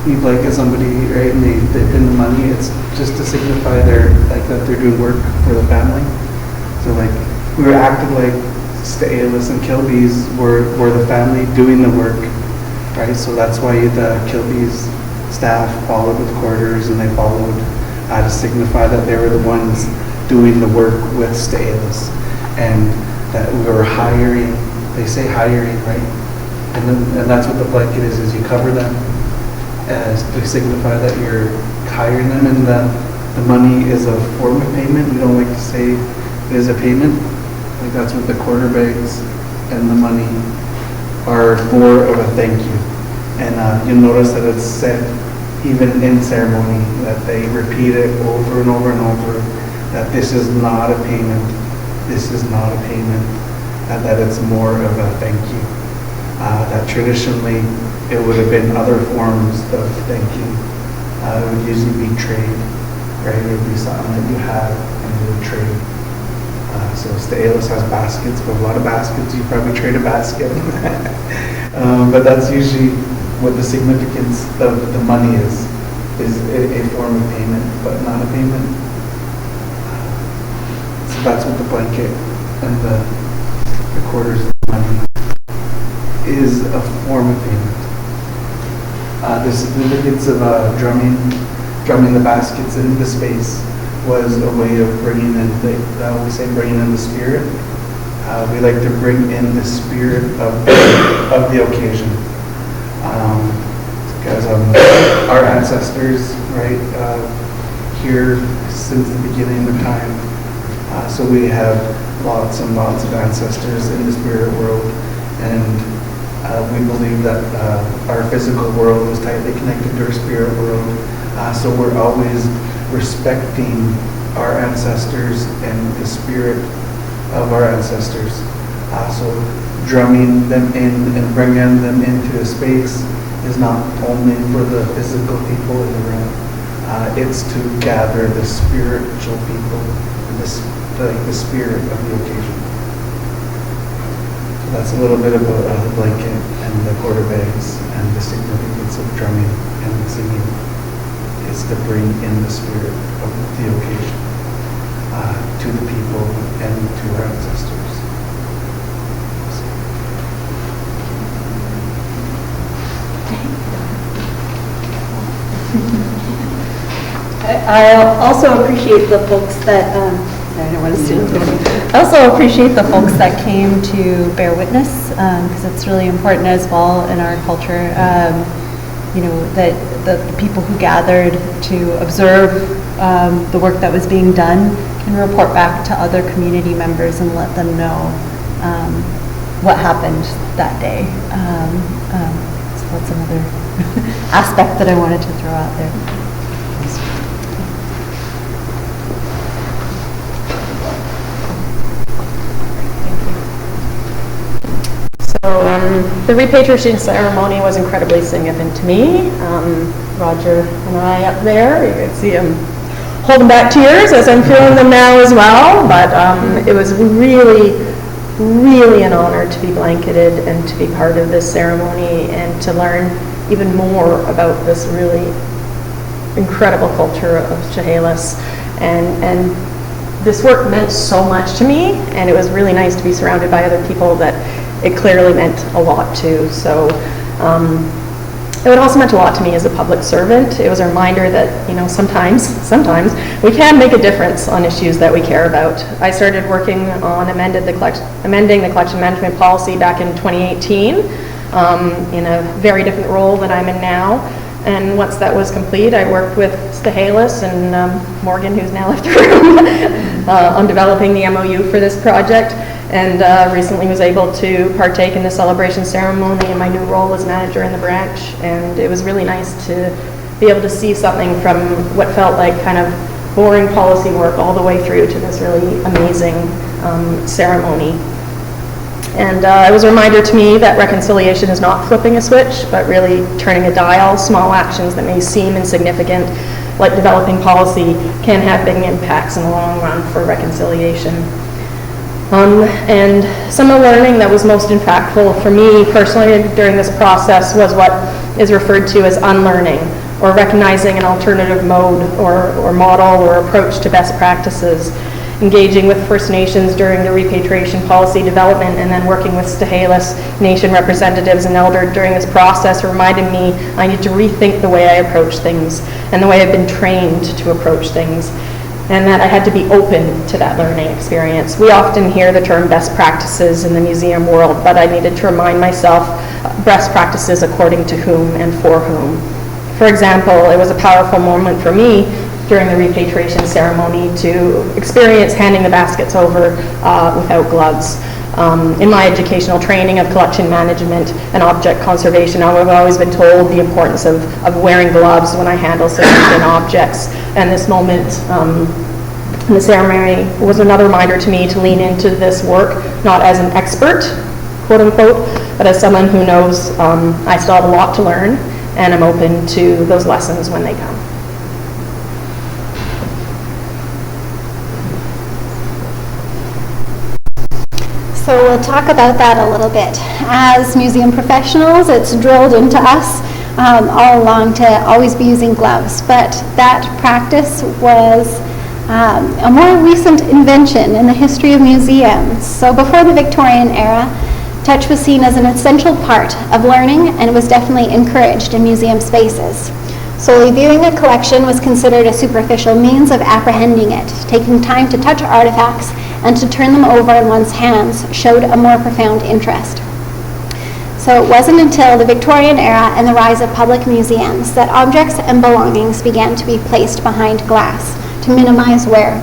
you blanket somebody, right, and they pin the money. It's just to signify that they're doing work for the family. So like we were acting like Sts'ailes and Kilby's were the family doing the work. Right, so that's why the Kilby's staff followed with quarters, and they followed to signify that they were the ones doing the work with Sts'ailes, and that we were hiring. They say hiring, right? And that's what the blanket is you cover them as to signify that you're hiring them, and the money is a form of payment. We don't like to say it is a payment. Like that's what the quarter bags and the money are more of a thank you. And you'll notice that it's said even in ceremony that they repeat it over and over and over that this is not a payment, this is not a payment, and that it's more of a thank you. That traditionally it would have been other forms of thank you. It would usually be trade, right? It would be something that you have and you would trade. So Sts'ailes has baskets, but a lot of baskets, you probably trade a basket. But that's usually what the significance of the money is a form of payment, but not a payment. So that's what the blanket and the quarters of the money is, a form of payment. The significance of drumming the baskets into the space was a way of bringing in, we say bringing in the spirit. We like to bring in the spirit of the occasion. Because our ancestors, right, here since the beginning of time. So we have lots and lots of ancestors in the spirit world, and we believe that our physical world is tightly connected to our spirit world. So we're always respecting our ancestors and the spirit of our ancestors. So drumming them in and bringing them into a space is not only for the physical people in the room. It's to gather the spiritual people and the spirit of the occasion. So that's a little bit about the blanket and the quarter bags and the significance of drumming and singing. Is to bring in the spirit of the occasion to the people and to our ancestors. I also appreciate the folks that, I don't want to steal it. I also appreciate the folks that came to bear witness, because it's really important as well in our culture. You know, that the people who gathered to observe the work that was being done can report back to other community members and let them know what happened that day. So that's another aspect that I wanted to throw out there. The repatriation ceremony was incredibly significant to me. Roger and I up there, you can see him holding back tears as I'm feeling them now as well, but it was really, really an honor to be blanketed and to be part of this ceremony and to learn even more about this really incredible culture of Sts'ailes, and this work meant so much to me, and it was really nice to be surrounded by other people that it clearly meant a lot to. So it also meant a lot to me as a public servant. It was a reminder that, you know, sometimes we can make a difference on issues that we care about. I started working on amending the collection management policy back in 2018 in a very different role than I'm in now. And once that was complete, I worked with Sts'ailes and Morgan, who's now left the room, on developing the MOU for this project, and recently was able to partake in the celebration ceremony in my new role as manager in the branch. And it was really nice to be able to see something from what felt like kind of boring policy work all the way through to this really amazing ceremony. And it was a reminder to me that reconciliation is not flipping a switch, but really turning a dial. Small actions that may seem insignificant, like developing policy, can have big impacts in the long run for reconciliation. And some of the learning that was most impactful for me personally during this process was what is referred to as unlearning, or recognizing an alternative mode or model or approach to best practices. Engaging with First Nations during the repatriation policy development, and then working with Sts'ailes Nation representatives and elders during this process reminded me I need to rethink the way I approach things and the way I've been trained to approach things, and that I had to be open to that learning experience. We often hear the term best practices in the museum world, but I needed to remind myself best practices according to whom and for whom. For example, it was a powerful moment for me during the repatriation ceremony to experience handing the baskets over without gloves. In my educational training of collection management and object conservation, I've always been told the importance of wearing gloves when I handle significant objects. And this moment in the ceremony was another reminder to me to lean into this work, not as an expert, quote unquote, but as someone who knows I still have a lot to learn, and I'm open to those lessons when they come. So we'll talk about that a little bit. As museum professionals, it's drilled into us all along to always be using gloves, but that practice was a more recent invention in the history of museums. So before the Victorian era, touch was seen as an essential part of learning, and it was definitely encouraged in museum spaces. Solely viewing a collection was considered a superficial means of apprehending it. Taking time to touch artifacts and to turn them over in one's hands showed a more profound interest. So it wasn't until the Victorian era and the rise of public museums that objects and belongings began to be placed behind glass to minimize wear.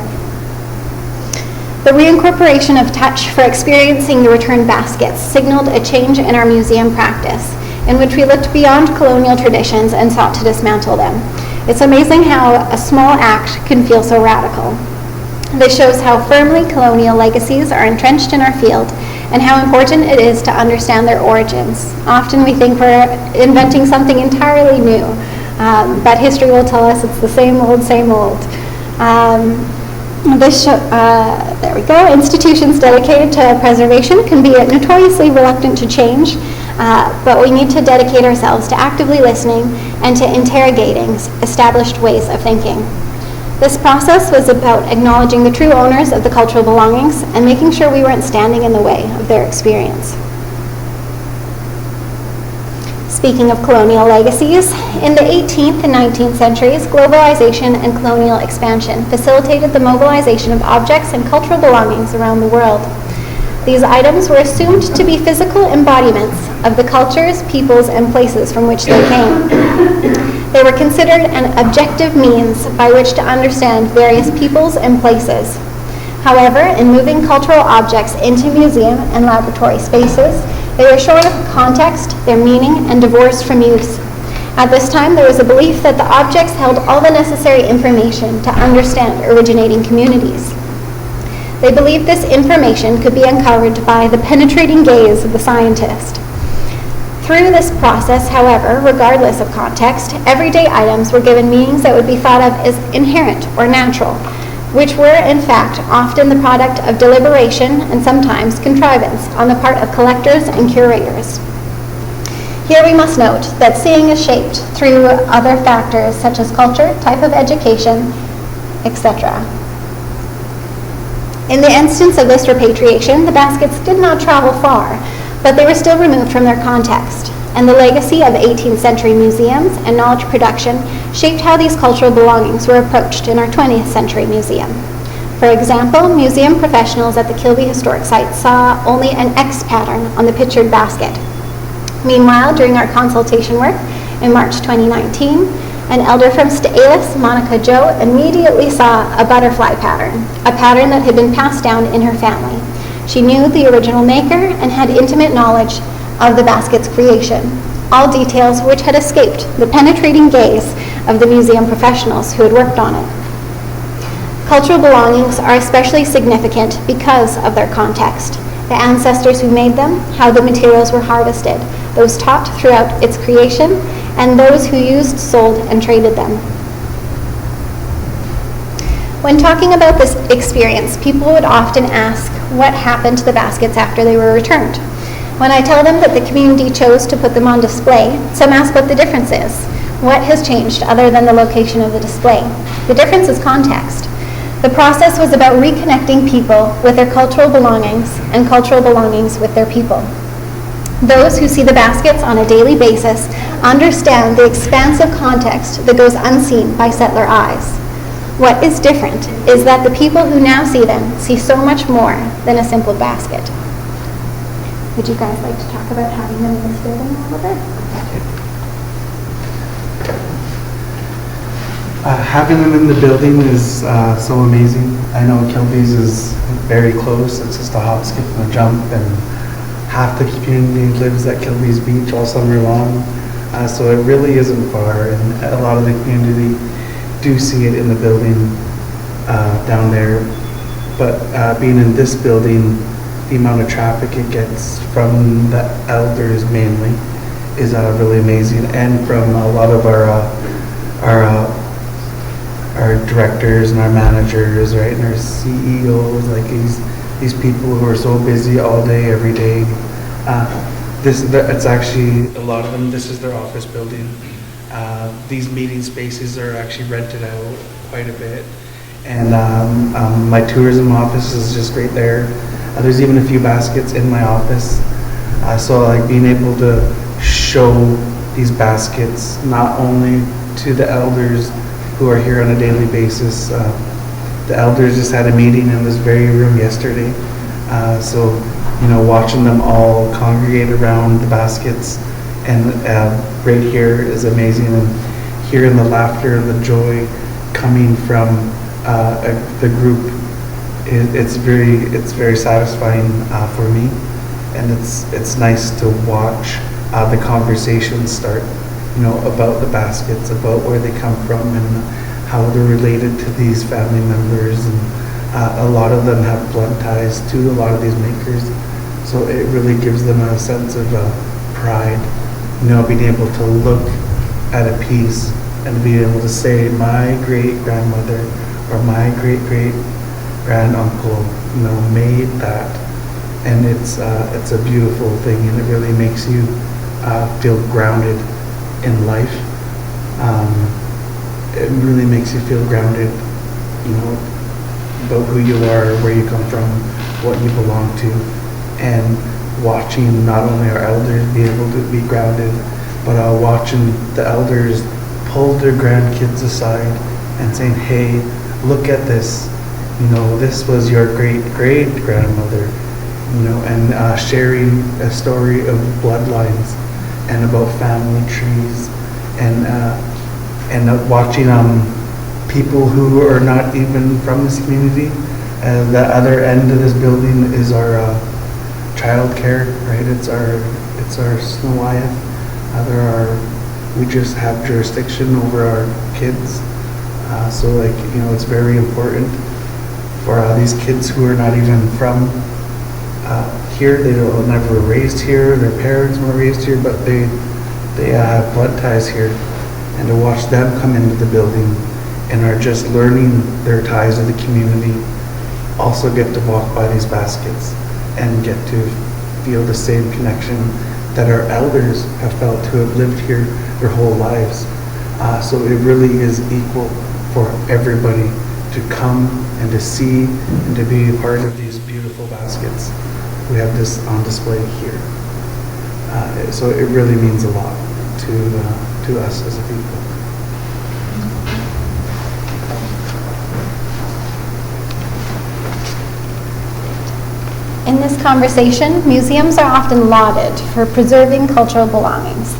The reincorporation of touch for experiencing the return baskets signaled a change in our museum practice, in which we looked beyond colonial traditions and sought to dismantle them. It's amazing how a small act can feel so radical. This shows how firmly colonial legacies are entrenched in our field and how important it is to understand their origins. Often we think we're inventing something entirely new, but history will tell us it's the same old, same old. There we go. Institutions dedicated to preservation can be notoriously reluctant to change, but we need to dedicate ourselves to actively listening and to interrogating established ways of thinking. This process was about acknowledging the true owners of the cultural belongings and making sure we weren't standing in the way of their experience. Speaking of colonial legacies, in the 18th and 19th centuries, globalization and colonial expansion facilitated the mobilization of objects and cultural belongings around the world. These items were assumed to be physical embodiments of the cultures, peoples, and places from which they came. They were considered an objective means by which to understand various peoples and places. However, in moving cultural objects into museum and laboratory spaces, they were shorn of context, their meaning, and divorced from use. At this time, there was a belief that the objects held all the necessary information to understand originating communities. They believed this information could be uncovered by the penetrating gaze of the scientist. Through this process, however, regardless of context, everyday items were given meanings that would be thought of as inherent or natural, which were, in fact, often the product of deliberation and sometimes contrivance on the part of collectors and curators. Here we must note that seeing is shaped through other factors such as culture, type of education, etc. In the instance of this repatriation, the baskets did not travel far, but they were still removed from their context, and the legacy of 18th century museums and knowledge production shaped how these cultural belongings were approached in our 20th century museum. For example, museum professionals at the Kilby Historic Site saw only an X pattern on the pictured basket. Meanwhile, during our consultation work in March 2019, an elder from Sts'ailes, Monica Jo, immediately saw a butterfly pattern, a pattern that had been passed down in her family. She knew the original maker and had intimate knowledge of the basket's creation, all details which had escaped the penetrating gaze of the museum professionals who had worked on it. Cultural belongings are especially significant because of their context, the ancestors who made them, how the materials were harvested, those taught throughout its creation, and those who used, sold, and traded them. When talking about this experience, people would often ask what happened to the baskets after they were returned. When I tell them that the community chose to put them on display, some ask what the difference is. What has changed other than the location of the display? The difference is context. The process was about reconnecting people with their cultural belongings and cultural belongings with their people. Those who see the baskets on a daily basis understand the expansive context that goes unseen by settler eyes. What is different is that the people who now see them see so much more than a simple basket. Would you guys like to talk about having them in this building a little bit? Having them in the building is so amazing. I know Kilby's is very close. It's just a hop, skip, and a jump, and half the community lives at Kilby's Beach all summer long. So it really isn't far, and a lot of the community do see it in the building down there. But being in this building, the amount of traffic it gets from the elders mainly is really amazing, and from a lot of our directors and our managers, right, and our CEOs, like these people who are so busy all day, every day. It's actually, a lot of them, this is their office building. These meeting spaces are actually rented out quite a bit. And my tourism office is just right there. There's even a few baskets in my office. So like being able to show these baskets not only to the elders who are here on a daily basis. The elders just had a meeting in this very room yesterday. So, you know, watching them all congregate around the baskets and right here is amazing. And hearing the laughter and the joy coming from the group, it's very satisfying for me. And it's nice to watch the conversations start, you know, about the baskets, about where they come from and how they're related to these family members. And a lot of them have blood ties to a lot of these makers. So it really gives them a sense of pride, you know, being able to look at a piece and be able to say, my great-grandmother or my great-great-granduncle, you know, made that. And it's a beautiful thing, and it really makes you feel grounded in life. It really makes you feel grounded, you know, about who you are, where you come from, what you belong to, and watching not only our elders be able to be grounded, but watching the elders pull their grandkids aside and saying, hey, look at this, you know, this was your great-great-grandmother, you know, and sharing a story of bloodlines and about family trees, and watching people who are not even from this community. The other end of this building is our child care, right? It's our Lhawathet. We just have jurisdiction over our kids. So like, you know, it's very important for these kids who are not even from here. They were never raised here. Their parents were raised here, but they have blood ties here. And to watch them come into the building and are just learning their ties to the community, also get to walk by these baskets and get to feel the same connection that our elders have felt who have lived here their whole lives. So it really is equal for everybody to come and to see and to be a part of these beautiful baskets. We have this on display here. So it really means a lot to us as a people. In this conversation, museums are often lauded for preserving cultural belongings.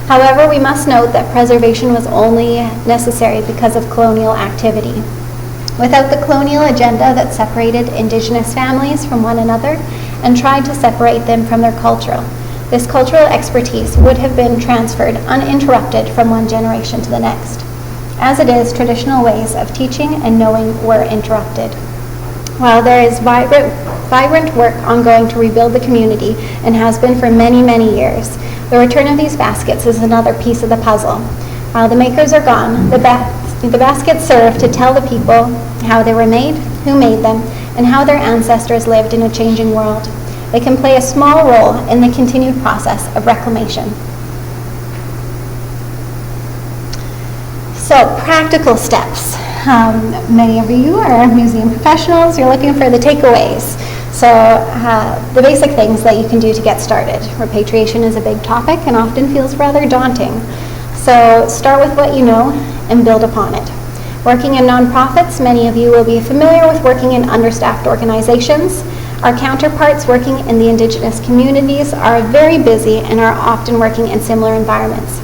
However, we must note that preservation was only necessary because of colonial activity. Without the colonial agenda that separated Indigenous families from one another and tried to separate them from their culture, this cultural expertise would have been transferred uninterrupted from one generation to the next. As it is, traditional ways of teaching and knowing were interrupted. While there is vibrant work ongoing to rebuild the community and has been for many, many years, the return of these baskets is another piece of the puzzle. While the makers are gone, the baskets serve to tell the people how they were made, who made them, and how their ancestors lived in a changing world. They can play a small role in the continued process of reclamation. So, practical steps. Many of you are museum professionals. You're looking for the takeaways. So the basic things that you can do to get started. Repatriation is a big topic and often feels rather daunting. So start with what you know and build upon it. Working in nonprofits, many of you will be familiar with working in understaffed organizations. Our counterparts working in the Indigenous communities are very busy and are often working in similar environments.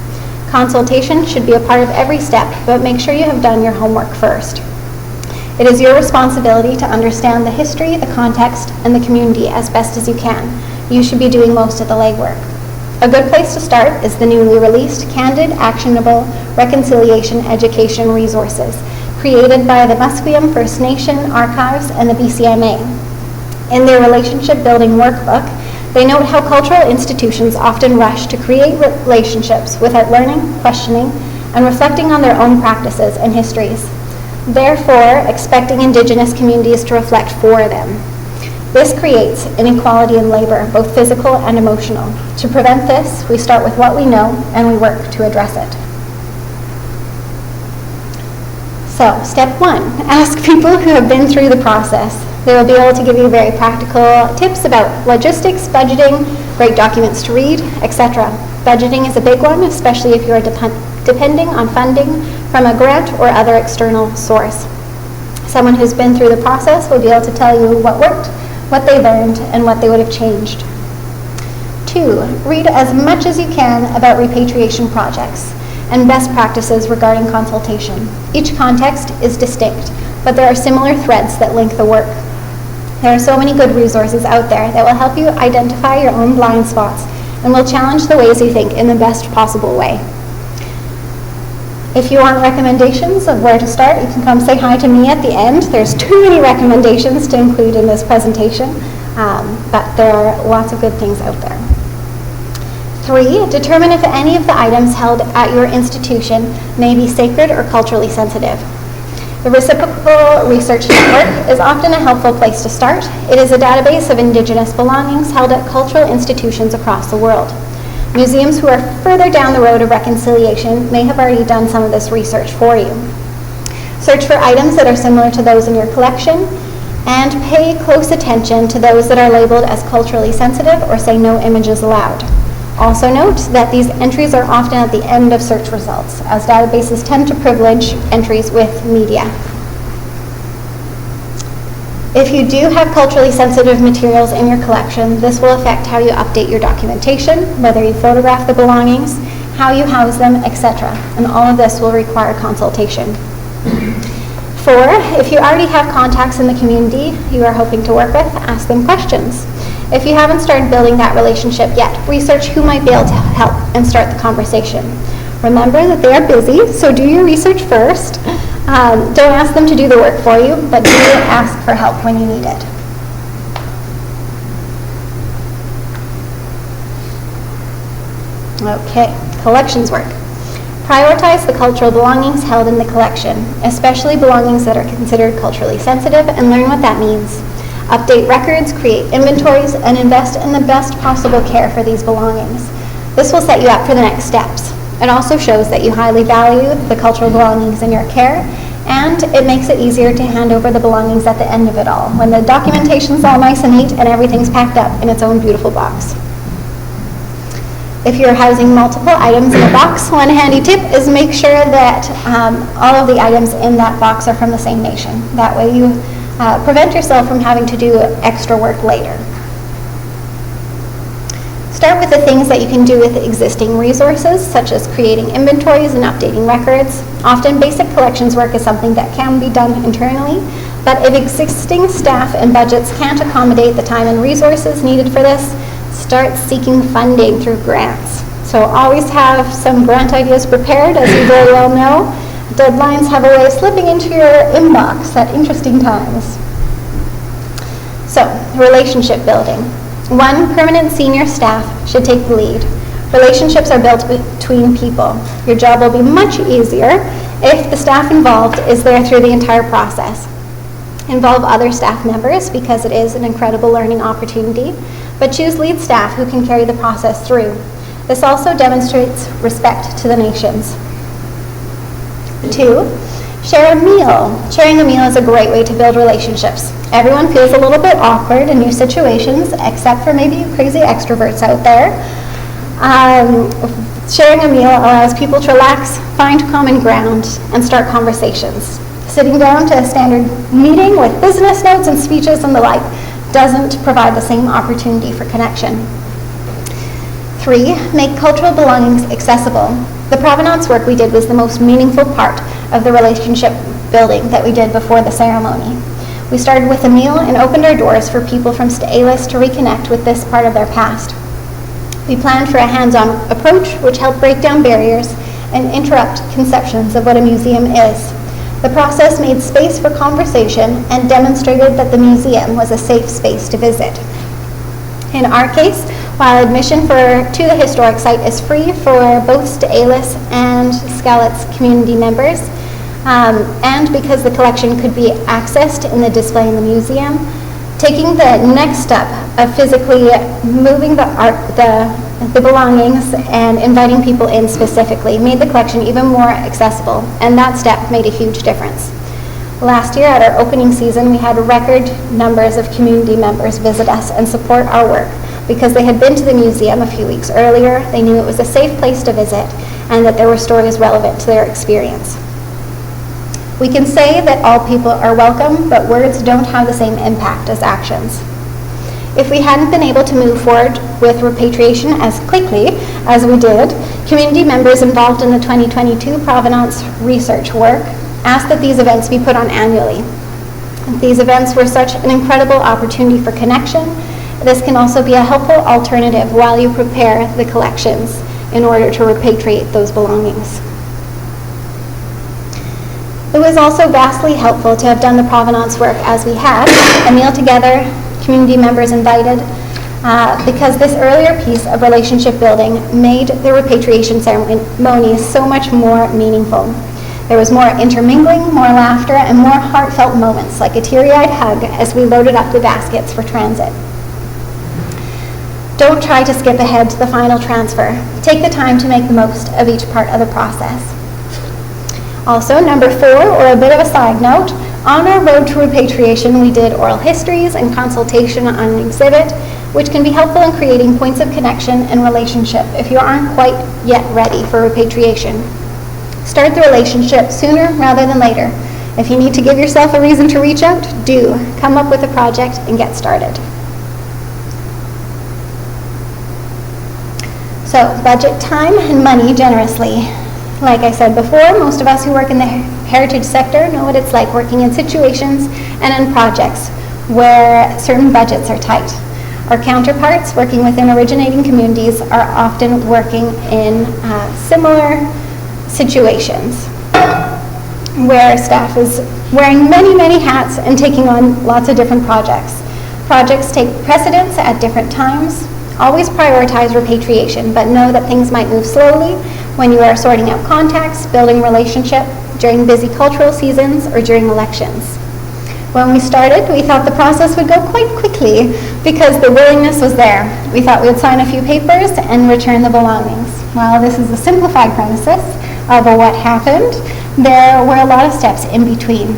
Consultation should be a part of every step, but make sure you have done your homework first. It is your responsibility to understand the history, the context, and the community as best as you can. You should be doing most of the legwork. A good place to start is the newly released Candid, Actionable Reconciliation Education Resources, created by the Musqueam First Nation Archives and the BCMA. In their relationship building workbook, they note how cultural institutions often rush to create relationships without learning, questioning, and reflecting on their own practices and histories, therefore expecting Indigenous communities to reflect for them. This creates inequality in labor, both physical and emotional. To prevent this, we start with what we know and we work to address it. So, step 1, ask people who have been through the process. They will be able to give you very practical tips about logistics, budgeting, great documents to read, etc. Budgeting is a big one, especially if you are depending on funding from a grant or other external source. Someone who's been through the process will be able to tell you what worked, what they learned, and what they would have changed. 2, read as much as you can about repatriation projects and best practices regarding consultation. Each context is distinct, but there are similar threads that link the work. There are so many good resources out there that will help you identify your own blind spots and will challenge the ways you think in the best possible way. If you want recommendations of where to start, you can come say hi to me at the end. There's too many recommendations to include in this presentation, but there are lots of good things out there. 3, determine if any of the items held at your institution may be sacred or culturally sensitive. The Reciprocal Research Network is often a helpful place to start. It is a database of Indigenous belongings held at cultural institutions across the world. Museums who are further down the road of reconciliation may have already done some of this research for you. Search for items that are similar to those in your collection and pay close attention to those that are labeled as culturally sensitive or say no images allowed. Also note that these entries are often at the end of search results, as databases tend to privilege entries with media. If you do have culturally sensitive materials in your collection, this will affect how you update your documentation, whether you photograph the belongings, how you house them, etc. And all of this will require consultation. 4, if you already have contacts in the community you are hoping to work with, ask them questions. If you haven't started building that relationship yet, research who might be able to help and start the conversation. Remember that they are busy, so do your research first. Don't ask them to do the work for you, but do ask for help when you need it. Okay, collections work. Prioritize the cultural belongings held in the collection, especially belongings that are considered culturally sensitive, and learn what that means. Update records, create inventories, and invest in the best possible care for these belongings. This will set you up for the next steps. It also shows that you highly value the cultural belongings in your care, and it makes it easier to hand over the belongings at the end of it all, when the documentation's all nice and neat and everything's packed up in its own beautiful box. If you're housing multiple items in a box, one handy tip is make sure that all of the items in that box are from the same nation. That way you prevent yourself from having to do extra work later. Start with the things that you can do with existing resources, such as creating inventories and updating records. Often basic collections work is something that can be done internally, but if existing staff and budgets can't accommodate the time and resources needed for this, start seeking funding through grants. So always have some grant ideas prepared, as you very well know. Deadlines have a way of slipping into your inbox at interesting times. So, relationship building. One, permanent senior staff should take the lead. Relationships are built between people. Your job will be much easier if the staff involved is there through the entire process. Involve other staff members because it is an incredible learning opportunity, but choose lead staff who can carry the process through. This also demonstrates respect to the nations. 2, share a meal. Sharing a meal is a great way to build relationships. Everyone feels a little bit awkward in new situations, except for maybe you crazy extroverts out there. Sharing a meal allows people to relax, find common ground, and start conversations. Sitting down to a standard meeting with business notes and speeches and the like doesn't provide the same opportunity for connection. 3, make cultural belongings accessible. The provenance work we did was the most meaningful part of the relationship building that we did before the ceremony. We started with a meal and opened our doors for people from Sts'ailes to reconnect with this part of their past. We planned for a hands-on approach which helped break down barriers and interrupt conceptions of what a museum is. The process made space for conversation and demonstrated that the museum was a safe space to visit. In our case, while admission to the historic site is free for both Sts'ailes and Skalitz community members, and because the collection could be accessed in the display in the museum, taking the next step of physically moving the belongings and inviting people in specifically made the collection even more accessible, and that step made a huge difference. Last year at our opening season, we had record numbers of community members visit us and support our work because they had been to the museum a few weeks earlier, they knew it was a safe place to visit, and that there were stories relevant to their experience. We can say that all people are welcome, but words don't have the same impact as actions. If we hadn't been able to move forward with repatriation as quickly as we did, community members involved in the 2022 provenance research work asked that these events be put on annually. These events were such an incredible opportunity for connection. This can also be a helpful alternative while you prepare the collections in order to repatriate those belongings. It was also vastly helpful to have done the provenance work as we had, a meal together, community members invited, because this earlier piece of relationship building made the repatriation ceremony so much more meaningful. There was more intermingling, more laughter, and more heartfelt moments, like a teary-eyed hug as we loaded up the baskets for transit. Don't try to skip ahead to the final transfer. Take the time to make the most of each part of the process. Also, number 4, or a bit of a side note, on our road to repatriation, we did oral histories and consultation on an exhibit, which can be helpful in creating points of connection and relationship if you aren't quite yet ready for repatriation. Start the relationship sooner rather than later. If you need to give yourself a reason to reach out, do. Come up with a project and get started. So, budget time and money generously. Like I said before, most of us who work in the heritage sector know what it's like working in situations and in projects where certain budgets are tight. Our counterparts working within originating communities are often working in similar situations where staff is wearing many, many hats and taking on lots of different projects. Projects take precedence at different times. Always prioritize repatriation, but know that things might move slowly when you are sorting out contacts, building relationship during busy cultural seasons, or during elections. When we started, we thought the process would go quite quickly because the willingness was there. We thought we would sign a few papers and return the belongings. While this is a simplified premises of what happened, there were a lot of steps in between,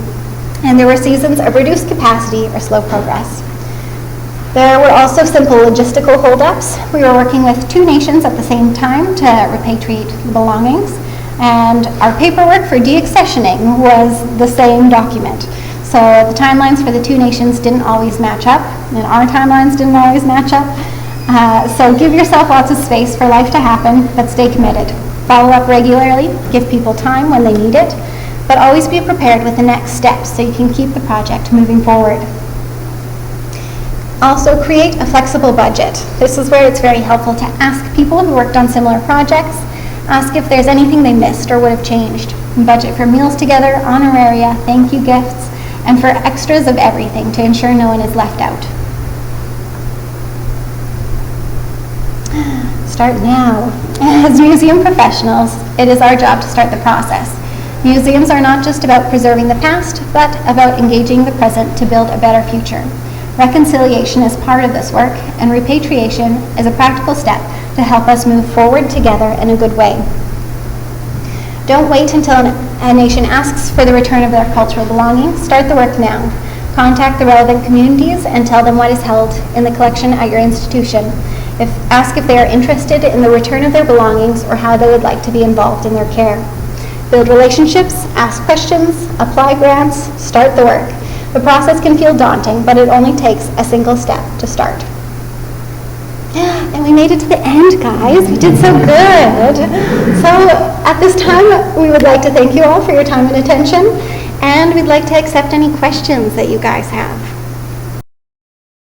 and there were seasons of reduced capacity or slow progress. There were also simple logistical holdups. We were working with 2 nations at the same time to repatriate the belongings, and our paperwork for deaccessioning was the same document. So the timelines for the 2 nations didn't always match up, and our timelines didn't always match up. So give yourself lots of space for life to happen, but stay committed. Follow up regularly, give people time when they need it, but always be prepared with the next steps so you can keep the project moving forward. Also, create a flexible budget. This is where it's very helpful to ask people who worked on similar projects, ask if there's anything they missed or would have changed. Budget for meals together, honoraria, thank you gifts, and for extras of everything to ensure no one is left out. Start now. As museum professionals, it is our job to start the process. Museums are not just about preserving the past, but about engaging the present to build a better future. Reconciliation is part of this work, and repatriation is a practical step to help us move forward together in a good way. Don't wait until a nation asks for the return of their cultural belongings. Start the work now. Contact the relevant communities and tell them what is held in the collection at your institution. Ask if they are interested in the return of their belongings or how they would like to be involved in their care. Build relationships, ask questions, apply grants, start the work. The process can feel daunting, but it only takes a single step to start. And we made it to the end, guys. We did so good. So at this time, we would like to thank you all for your time and attention, and we'd like to accept any questions that you guys have.